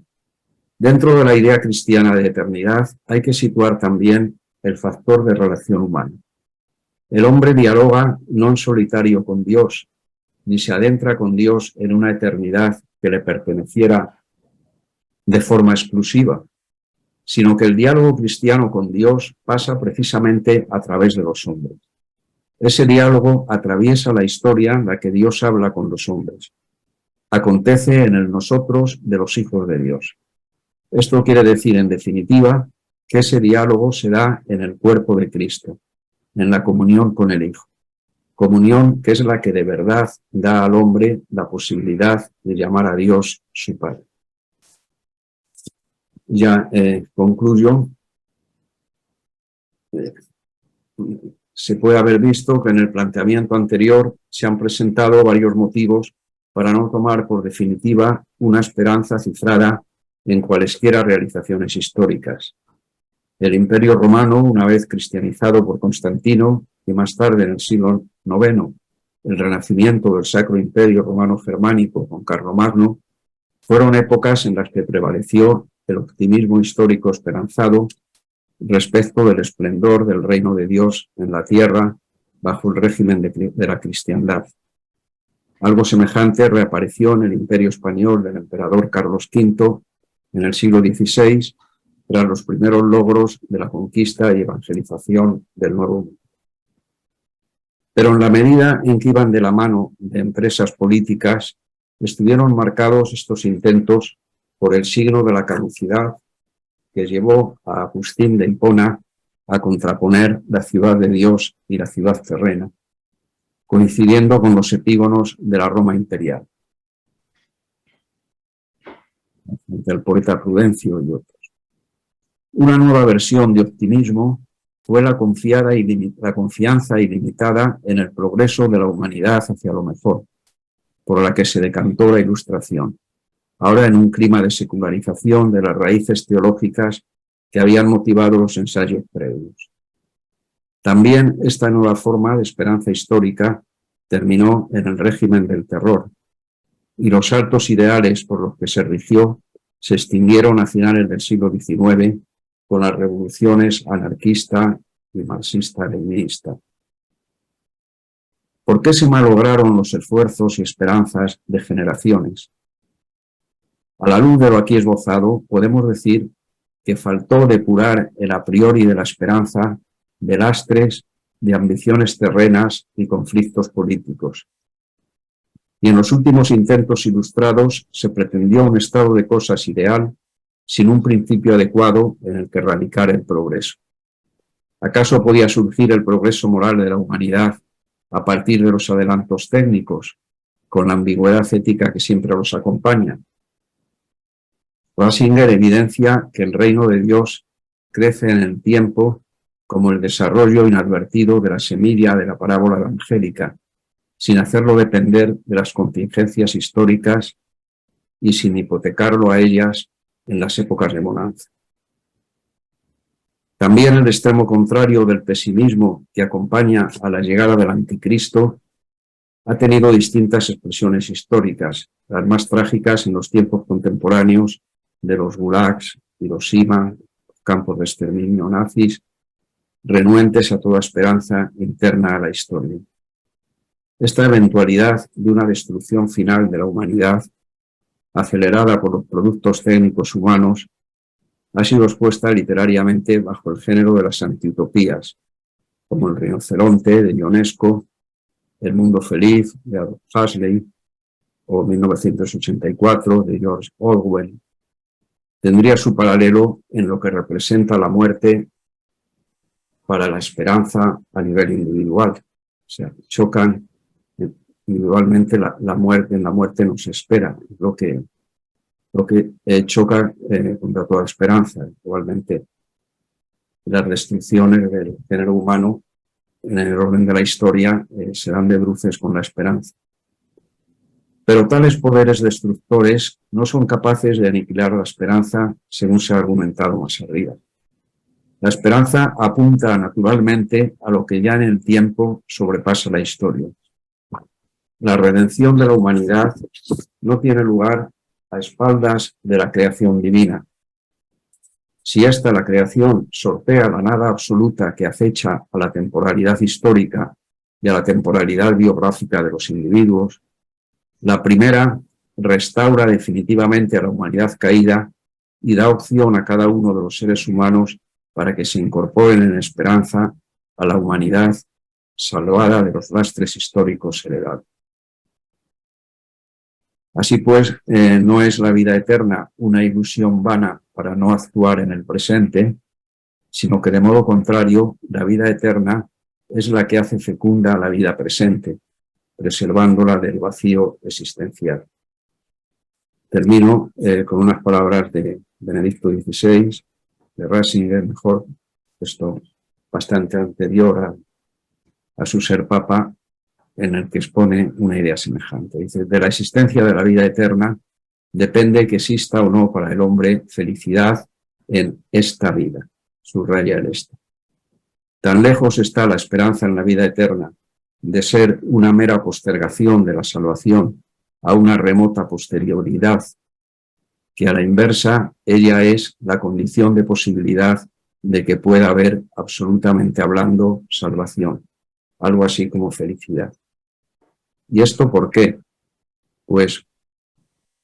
Dentro de la idea cristiana de eternidad hay que situar también el factor de relación humana. El hombre dialoga no en solitario con Dios, ni se adentra con Dios en una eternidad que le perteneciera de forma exclusiva, sino que el diálogo cristiano con Dios pasa precisamente a través de los hombres. Ese diálogo atraviesa la historia en la que Dios habla con los hombres. Acontece en el nosotros de los hijos de Dios. Esto quiere decir, en definitiva, que ese diálogo se da en el cuerpo de Cristo, en la comunión con el Hijo. Comunión que es la que de verdad da al hombre la posibilidad de llamar a Dios su Padre. Ya concluyo. Se puede haber visto que en el planteamiento anterior se han presentado varios motivos para no tomar por definitiva una esperanza cifrada en cualesquiera realizaciones históricas. El Imperio Romano, una vez cristianizado por Constantino, y más tarde en el siglo IX, el renacimiento del Sacro Imperio Romano Germánico con Carlomagno, fueron épocas en las que prevaleció el optimismo histórico esperanzado respecto del esplendor del reino de Dios en la tierra bajo el régimen de la cristiandad. Algo semejante reapareció en el Imperio Español del emperador Carlos V en el siglo XVI, tras los primeros logros de la conquista y evangelización del Nuevo Mundo. Pero en la medida en que iban de la mano de empresas políticas, estuvieron marcados estos intentos por el signo de la caducidad que llevó a Agustín de Hipona a contraponer la ciudad de Dios y la ciudad terrena, coincidiendo con los epígonos de la Roma imperial, del poeta Prudencio y otros. Una nueva versión de optimismo fue la confianza ilimitada en el progreso de la humanidad hacia lo mejor, por la que se decantó la Ilustración, ahora en un clima de secularización de las raíces teológicas que habían motivado los ensayos previos. También esta nueva forma de esperanza histórica terminó en el régimen del terror, y los altos ideales por los que se rigió se extinguieron a finales del siglo XIX con las revoluciones anarquista y marxista-leninista. ¿Por qué se malograron los esfuerzos y esperanzas de generaciones? A la luz de lo aquí esbozado, podemos decir que faltó depurar el a priori de la esperanza de lastres, de ambiciones terrenas y conflictos políticos. Y en los últimos intentos ilustrados se pretendió un estado de cosas ideal sin un principio adecuado en el que radicar el progreso. ¿Acaso podía surgir el progreso moral de la humanidad a partir de los adelantos técnicos, con la ambigüedad ética que siempre los acompaña? Ratzinger evidencia que el reino de Dios crece en el tiempo como el desarrollo inadvertido de la semilla de la parábola evangélica, sin hacerlo depender de las contingencias históricas y sin hipotecarlo a ellas en las épocas de bonanza. También el extremo contrario del pesimismo que acompaña a la llegada del anticristo ha tenido distintas expresiones históricas, las más trágicas en los tiempos contemporáneos de los gulags, Hiroshima, campos de exterminio nazis, renuentes a toda esperanza interna a la historia. Esta eventualidad de una destrucción final de la humanidad, acelerada por los productos técnicos humanos, ha sido expuesta literariamente bajo el género de las antiutopías, como El rinoceronte de Ionesco, El mundo feliz de Aldous Huxley o 1984 de George Orwell. Tendría su paralelo en lo que representa la muerte para la esperanza a nivel individual. O sea, chocan individualmente la muerte, en la muerte nos espera, lo que choca contra toda esperanza. Igualmente, las restricciones del género humano en el orden de la historia serán de bruces con la esperanza. Pero tales poderes destructores no son capaces de aniquilar la esperanza, según se ha argumentado más arriba. La esperanza apunta naturalmente a lo que ya en el tiempo sobrepasa la historia. La redención de la humanidad no tiene lugar a espaldas de la creación divina. Si esta, la creación, sortea la nada absoluta que acecha a la temporalidad histórica y a la temporalidad biográfica de los individuos, la primera restaura definitivamente a la humanidad caída y da opción a cada uno de los seres humanos para que se incorporen en esperanza a la humanidad salvada de los lastres históricos heredados. Así pues, no es la vida eterna una ilusión vana para no actuar en el presente, sino que de modo contrario, la vida eterna es la que hace fecunda la vida presente, preservándola del vacío existencial. Termino con unas palabras de Benedicto XVI, de Ratzinger, mejor, esto bastante anterior a su ser papa, en el que expone una idea semejante. Dice, de la existencia de la vida eterna depende que exista o no para el hombre felicidad en esta vida. Subraya el esta. Tan lejos está la esperanza en la vida eterna de ser una mera postergación de la salvación a una remota posterioridad, que a la inversa ella es la condición de posibilidad de que pueda haber, absolutamente hablando, salvación, algo así como felicidad. ¿Y esto por qué? Pues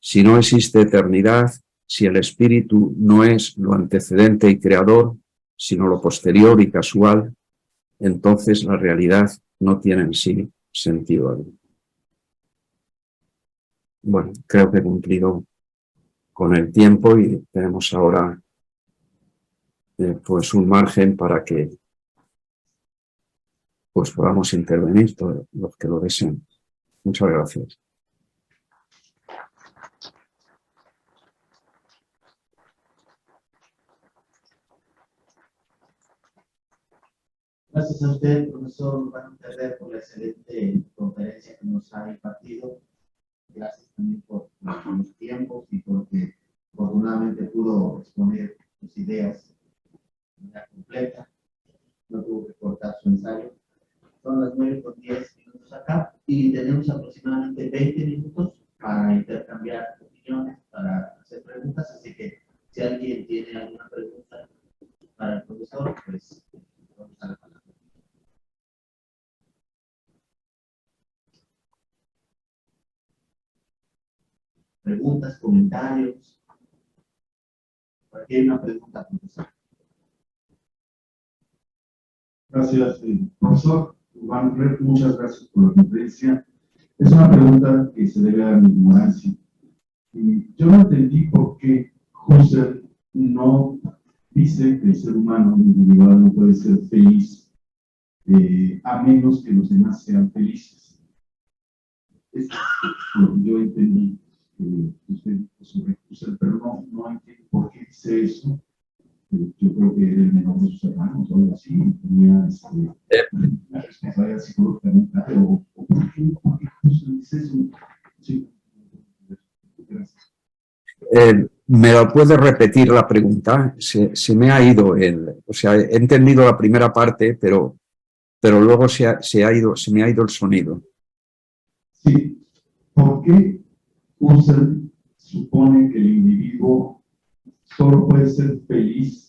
si no existe eternidad, si el espíritu no es lo antecedente y creador, sino lo posterior y casual, entonces la realidad no tiene en sí sentido alguno. Bueno, creo que he cumplido con el tiempo y tenemos ahora pues un margen para que pues podamos intervenir todos los que lo deseen. Muchas gracias. Gracias a usted, profesor Juan Ferrer, por la excelente conferencia que nos ha impartido. Gracias también por los tiempos y porque afortunadamente pudo exponer sus ideas de manera completa. No tuvo que cortar su ensayo. Son las 9:10 acá y tenemos aproximadamente 20 minutos para intercambiar opiniones, para hacer preguntas. Así que si alguien tiene alguna pregunta para el profesor, pues vamos a la palabra. Preguntas, comentarios. Cualquier una pregunta, profesor. Gracias, profesor Juan Ferrer, muchas gracias por la conferencia. Es una pregunta que se debe a mi ignorancia. Yo no entendí por qué Husserl no dice que el ser humano individual no puede ser feliz a menos que los demás sean felices. Es lo que yo entendí usted dijo sobre Husserl, pero no entiendo por qué dice eso. Yo creo que era el menor de sus hermanos o algo así, tenía la responsabilidad psicológica, o ¿por qué Husserl dice eso? Sí. Gracias. ¿Me lo puede repetir la pregunta? Se me ha ido o sea, he entendido la primera parte, pero luego se me ha ido el sonido. Sí. ¿Por qué Husserl supone que el individuo solo puede ser feliz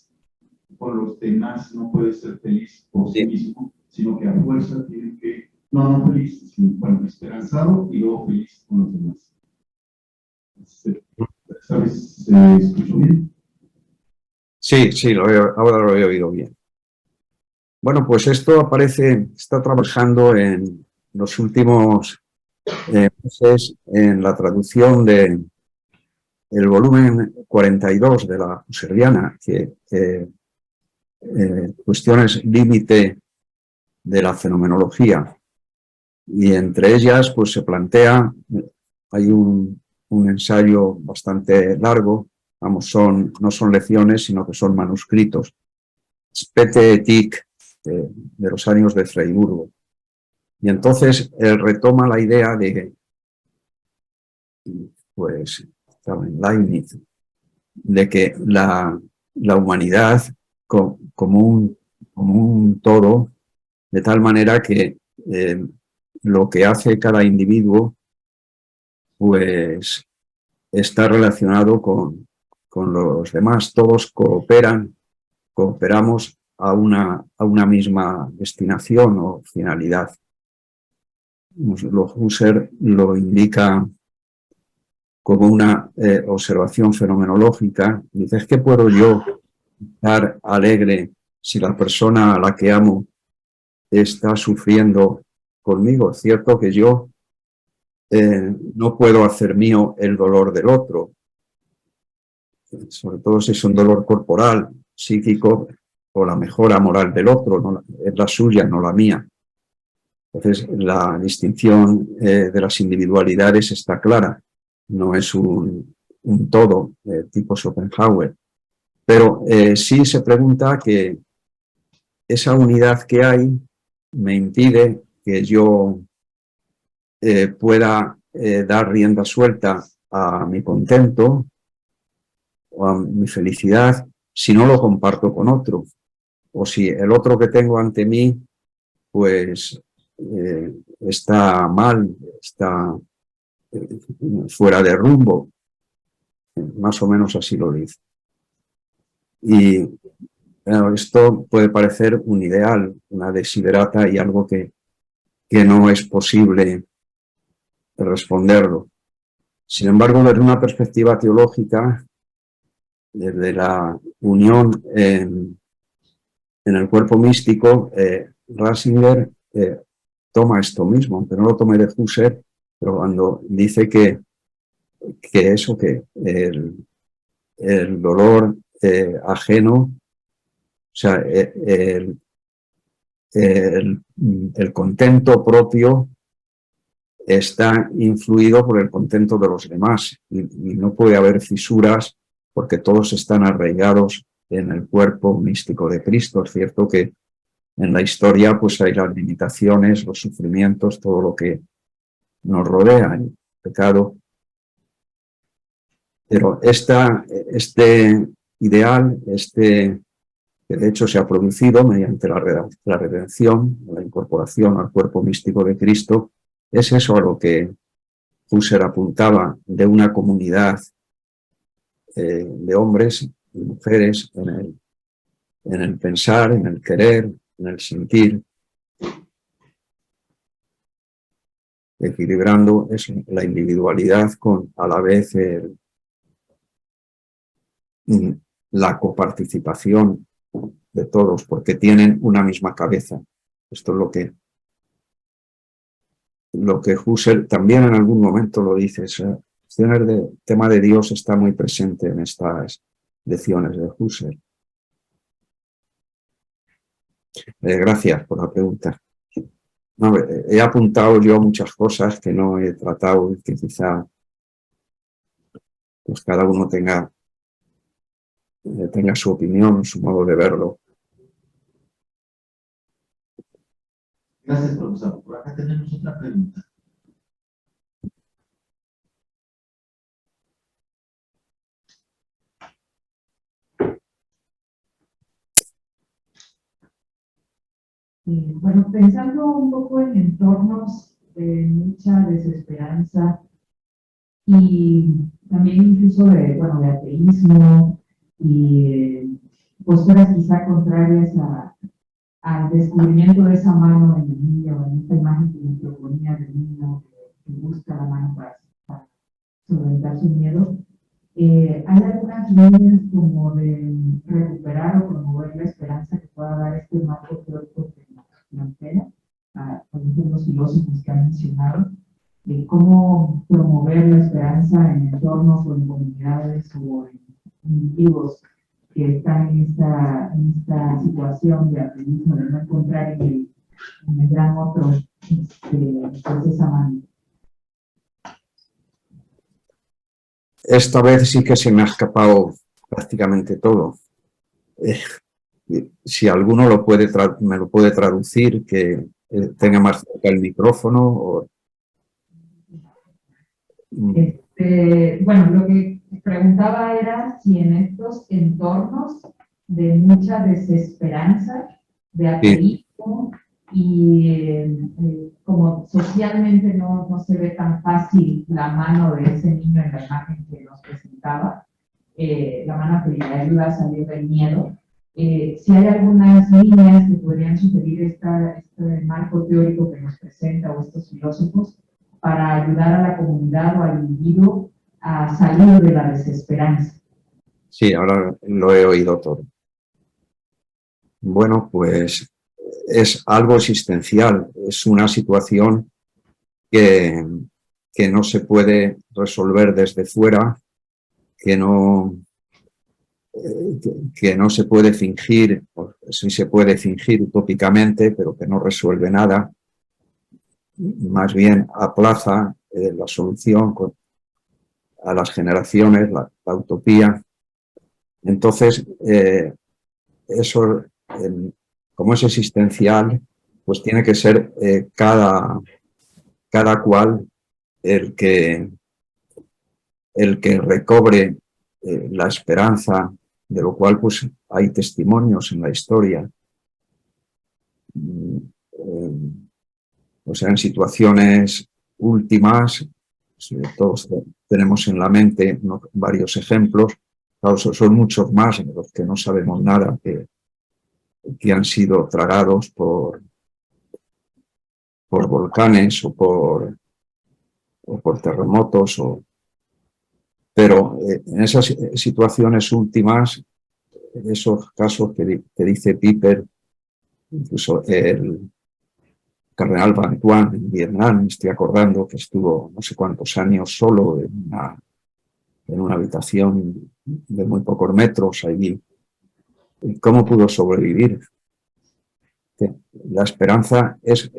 con los demás, no puede ser feliz por sí mismo, sino que a fuerza tiene que No feliz, sino, bueno, esperanzado y luego feliz con los demás. ¿Sabes? ¿Se escuchó bien? Sí, sí, ahora lo he oído bien. Bueno, pues esto aparece, está trabajando en los últimos meses en la traducción de el volumen 42 de la Husserliana, que cuestiones límite de la fenomenología. Y entre ellas, pues se plantea, hay un ensayo bastante largo, vamos, no son lecciones, sino que son manuscritos, Spete Ethik, de los años de Freiburgo. Y entonces él retoma la idea de, pues, estaba en Leibniz, de que la humanidad como un todo, de tal manera que lo que hace cada individuo, pues está relacionado con los demás. Todos cooperamos a una misma destinación o finalidad. Husserl lo indica como una observación fenomenológica. Dices, ¿qué puedo yo estar alegre si la persona a la que amo está sufriendo conmigo? Es cierto que yo no puedo hacer mío el dolor del otro, sobre todo si es un dolor corporal, psíquico, o la mejora moral del otro, no, es la suya, no la mía. Entonces, la distinción de las individualidades está clara, no es un todo tipo Schopenhauer, pero sí se pregunta que esa unidad que hay me impide que yo pueda dar rienda suelta a mi contento o a mi felicidad si no lo comparto con otro, o si el otro que tengo ante mí pues está mal, está fuera de rumbo, más o menos así lo dice. Y bueno, esto puede parecer un ideal, una desiderata y algo que no es posible responderlo. Sin embargo, desde una perspectiva teológica, desde la unión en el cuerpo místico, Ratzinger toma esto mismo, aunque no lo tome de Husserl, pero cuando dice que eso, que el dolor ajeno, o sea, el contento propio está influido por el contento de los demás y no puede haber fisuras porque todos están arraigados en el cuerpo místico de Cristo. Es cierto que en la historia pues hay las limitaciones, los sufrimientos, todo lo que nos rodea, el pecado. Pero este ideal, que de hecho se ha producido mediante la redención, la incorporación al cuerpo místico de Cristo, es eso a lo que Husserl apuntaba, de una comunidad de hombres y mujeres en el pensar, en el querer, en el sentir, equilibrando la individualidad con a la vez la coparticipación de todos, porque tienen una misma cabeza. Esto es lo que Husserl también en algún momento lo dice. El tema de Dios está muy presente en estas lecciones de Husserl. Gracias por la pregunta. No, he apuntado yo muchas cosas que no he tratado y que quizá pues cada uno tenga su opinión, su modo de verlo. Gracias, profesor. Por acá tenemos otra pregunta. Bueno, pensando un poco en entornos de mucha desesperanza y también incluso de ateísmo y posturas quizá contrarias al descubrimiento de esa mano en el niño, en esta imagen que nos proponía del niño que busca la mano para solventar su miedo, hay algunas líneas como de recuperar o promover la esperanza que pueda dar este marco teórico que nos plantea, por ejemplo, los filósofos que han mencionado, de cómo promover la esperanza en entornos o en comunidades o en individuos que están en esta situación de ateísmo, de no encontrar en el gran otro pues esa mano. Esta vez sí que se me ha escapado prácticamente todo. Si alguno me lo puede traducir, que tenga más cerca el micrófono. O... Bueno, lo que preguntaba era si en estos entornos de mucha desesperanza, de ateísmo, y como socialmente no se ve tan fácil la mano de ese niño en la imagen que nos presentaba, la mano que le ayuda a salir del miedo, si hay algunas líneas que podrían sugerir este marco teórico que nos presenta o estos filósofos para ayudar a la comunidad o al individuo a salir de la desesperanza. Sí, ahora lo he oído todo. Bueno, pues es algo existencial, es una situación que no se puede resolver desde fuera, que no se puede fingir, sí se puede fingir utópicamente, pero que no resuelve nada, más bien aplaza la solución a las generaciones, la utopía. Entonces, eso, como es existencial, pues tiene que ser cada cual el que recobre la esperanza, de lo cual pues hay testimonios en la historia. O sea, en situaciones últimas, todos tenemos en la mente varios ejemplos, claro, son muchos más de los que no sabemos nada, que han sido tragados por volcanes o por terremotos. Pero en esas situaciones últimas, esos casos que dice Piper, incluso el cardenal Van Tuan en Vietnam, me estoy acordando que estuvo no sé cuántos años solo en una habitación de muy pocos metros allí. ¿Cómo pudo sobrevivir? La esperanza es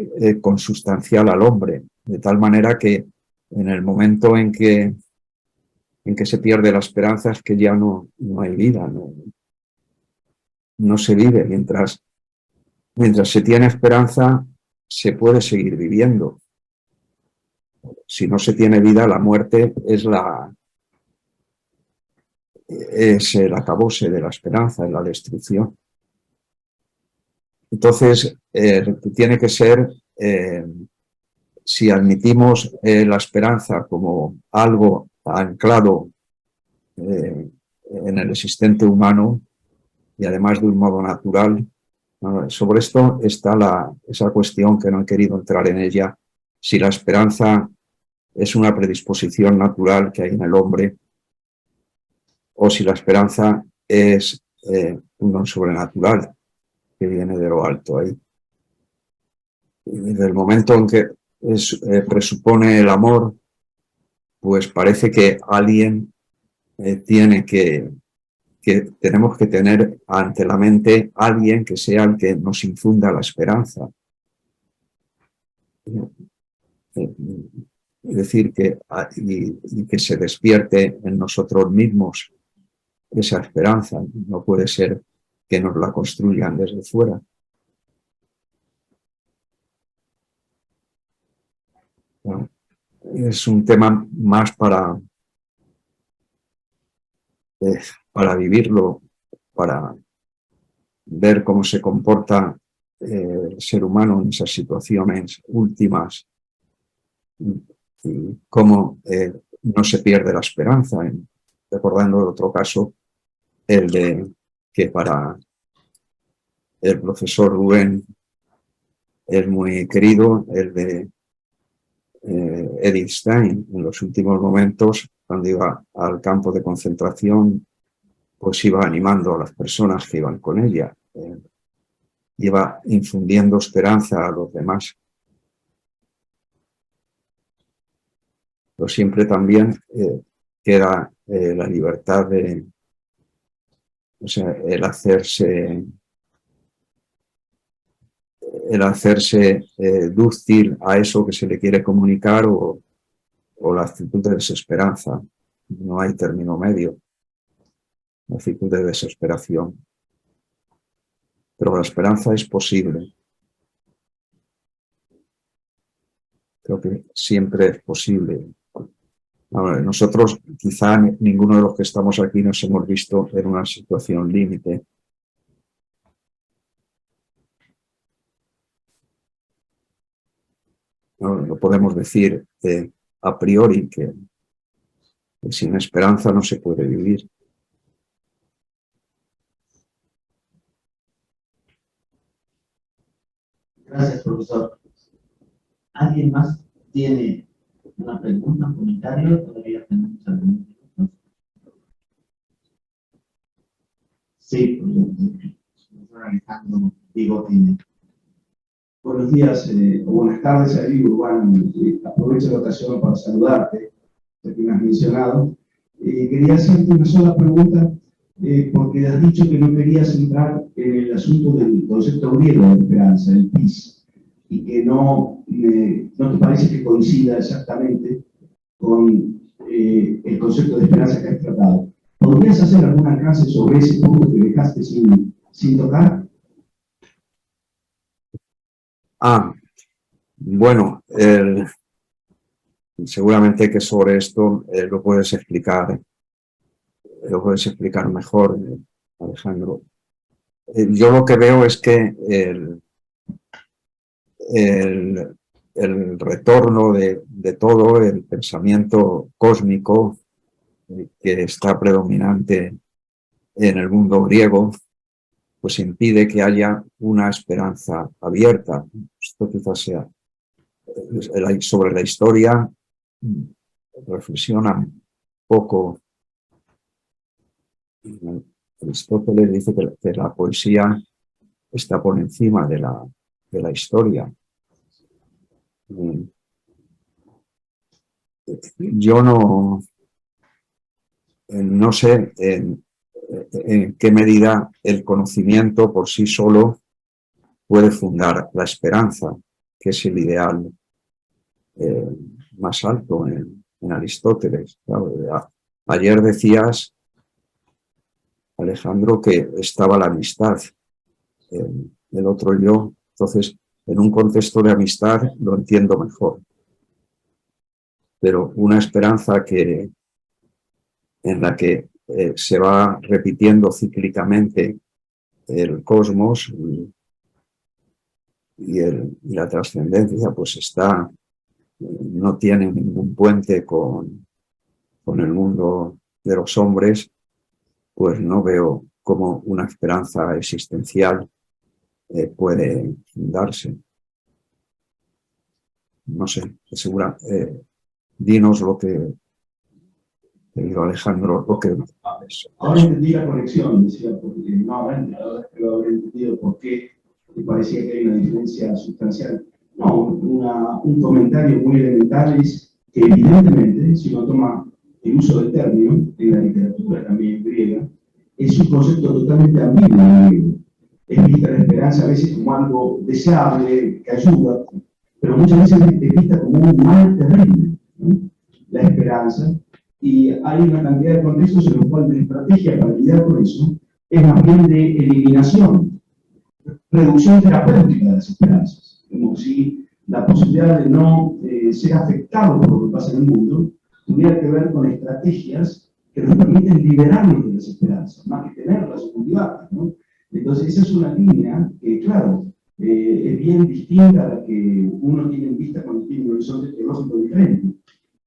consustancial al hombre, de tal manera que en el momento en que se pierde la esperanza es que ya no hay vida, no se vive. Mientras se tiene esperanza, se puede seguir viviendo. Si no se tiene vida, la muerte es el acabose de la esperanza, es la destrucción. Entonces, tiene que ser, si admitimos la esperanza como algo anclado en el existente humano y además de un modo natural, sobre esto está esa cuestión que no he querido entrar en ella, si la esperanza es una predisposición natural que hay en el hombre o si la esperanza es un don sobrenatural que viene de lo alto ahí. Y desde el momento en que presupone el amor, pues parece que alguien tenemos que tener ante la mente alguien que sea el que nos infunda la esperanza. Es decir, y que se despierte en nosotros mismos esa esperanza. No puede ser que nos la construyan desde fuera. Bueno, es un tema más para vivirlo, para ver cómo se comporta el ser humano en esas situaciones últimas y cómo no se pierde la esperanza. Recordando el otro caso, el de que para el profesor Rubén es muy querido, el de Edith Stein. En los últimos momentos, cuando iba al campo de concentración, pues iba animando a las personas que iban con ella, iba infundiendo esperanza a los demás. Pero siempre también queda la libertad de, o sea, el hacerse dúctil a eso que se le quiere comunicar o la actitud de desesperanza. No hay término medio, la actitud de desesperación. Pero la esperanza es posible. Creo que siempre es posible. Ahora, nosotros, quizá ninguno de los que estamos aquí nos hemos visto en una situación límite. No podemos decir a priori que sin esperanza no se puede vivir. Gracias, profesor. ¿Alguien más tiene una pregunta, un comentario? Todavía tenemos algunos minutos. Sí, profesor Alejandro Vigo tiene. Buenos días o buenas tardes, David Urbano. Aprovecho la ocasión para saludarte, ya que me has mencionado. Quería hacerte una sola pregunta, porque has dicho que no querías entrar en el asunto del concepto griego de esperanza, el PIS, y que no te parece que coincida exactamente con el concepto de esperanza que has tratado. ¿Podrías hacer algún alcance sobre ese punto que dejaste sin tocar? Bueno, seguramente que sobre esto lo puedes explicar mejor, Alejandro. Yo lo que veo es que el retorno de todo el pensamiento cósmico que está predominante en el mundo griego, pues impide que haya una esperanza abierta. Esto quizás sea sobre la historia, reflexiona un poco. Aristóteles dice que la poesía está por encima de la historia. Yo no sé en qué medida el conocimiento por sí solo puede fundar la esperanza, que es el ideal más alto en Aristóteles. Claro, ayer decías, Alejandro, que estaba la amistad, el otro yo. Entonces, en un contexto de amistad lo entiendo mejor. Pero una esperanza en la que se va repitiendo cíclicamente el cosmos y la trascendencia, pues no tiene ningún puente con el mundo de los hombres, pues no veo cómo una esperanza existencial puede darse. No sé, segura. Dinos lo que digo, Alejandro, lo que... Ahora entendí la conexión, decía, porque ahora lo habré entendido por qué me parecía que hay una diferencia sustancial. No, un comentario muy elemental es que evidentemente, si uno toma el uso del término en la literatura también griega, es un concepto totalmente ambiguo en griego. Es vista la esperanza a veces como algo deseable, que ayuda, pero muchas veces es vista como un mal terrible, ¿no? La esperanza. Y hay una cantidad de contextos en los cuales la estrategia para lidiar con eso es más bien de eliminación, reducción terapéutica de las esperanzas. Como si la posibilidad de no ser afectado por lo que pasa en el mundo tuviera que ver con estrategias que nos permiten liberarnos de las esperanzas, más que tenerlas o cultivarlas, ¿no? Entonces esa es una línea que, claro, es bien distinta a la que uno tiene en vista cuando tiene un horizonte teológico diferente.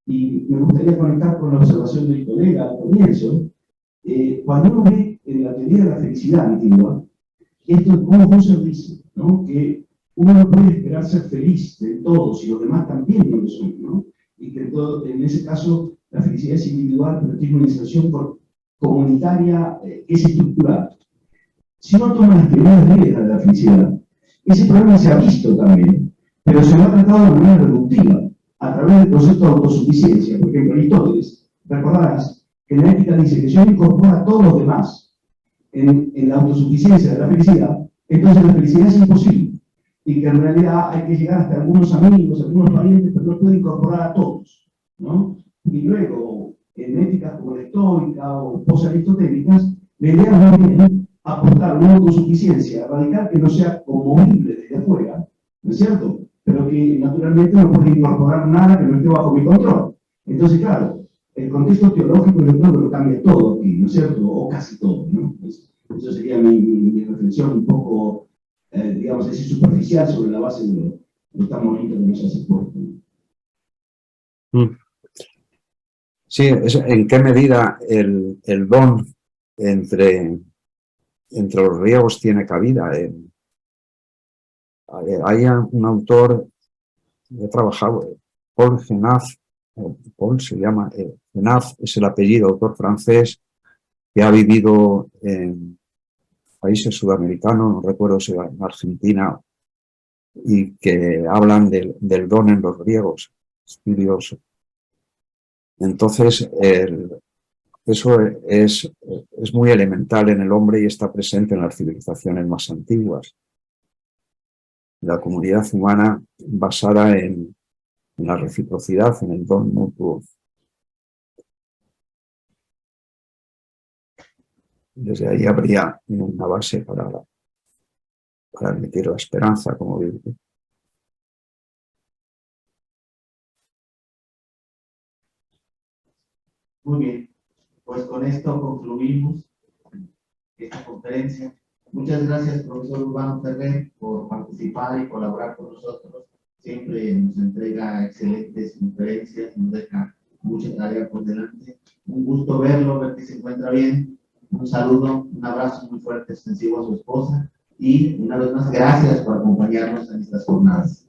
Y me gustaría conectar con la observación del colega al comienzo. Cuando uno ve en la teoría de la felicidad antigua, esto es como Husserl dice, ¿no? Que uno no puede esperar ser feliz de todos y los demás también no lo son, ¿no? Y que en ese caso la felicidad es individual, pero tiene una inserción comunitaria que es estructural. Si uno toma las primeras reglas de la felicidad, ese problema se ha visto también, pero se lo ha tratado de manera reductiva, a través del concepto de autosuficiencia. Por ejemplo, Aristóteles, recordarás que la ética dice que si uno incorpora a todos los demás en la autosuficiencia de la felicidad, entonces la felicidad es imposible. Y que en realidad hay que llegar hasta algunos amigos, algunos parientes, pero no puede incorporar a todos, ¿no? Y luego, en éticas como la estoica o post-aristotélicas, la idea es muy bien aportar una autosuficiencia radical que no sea conmovible desde afuera, ¿no es cierto? Pero que naturalmente no puede incorporar nada que no esté bajo mi control. Entonces, claro, el contexto teológico yo creo que lo cambia todo aquí, ¿no es cierto? O casi todo, ¿no? Eso sería mi reflexión un poco, digamos así, superficial sobre la base de lo tan bonito que nos hace Porto. Sí, en qué medida el don entre los griegos tiene cabida. Hay un autor, he trabajado, Paul Genaf, Paul se llama, Genaf es el apellido, autor francés, que ha vivido en países sudamericanos, no recuerdo si en Argentina, y que hablan del don en los griegos, estudios. Entonces, eso es muy elemental en el hombre y está presente en las civilizaciones más antiguas. La comunidad humana basada en la reciprocidad, en el don mutuo. Desde ahí habría una base para admitir la esperanza como virtud. Muy bien, pues con esto concluimos esta conferencia. Muchas gracias, profesor Urbano Ferrer, por participar y colaborar con nosotros. Siempre nos entrega excelentes conferencias, nos deja mucha tarea por delante. Un gusto verlo, ver que se encuentra bien. Un saludo, un abrazo muy fuerte, extensivo a su esposa. Y una vez más, gracias por acompañarnos en estas jornadas.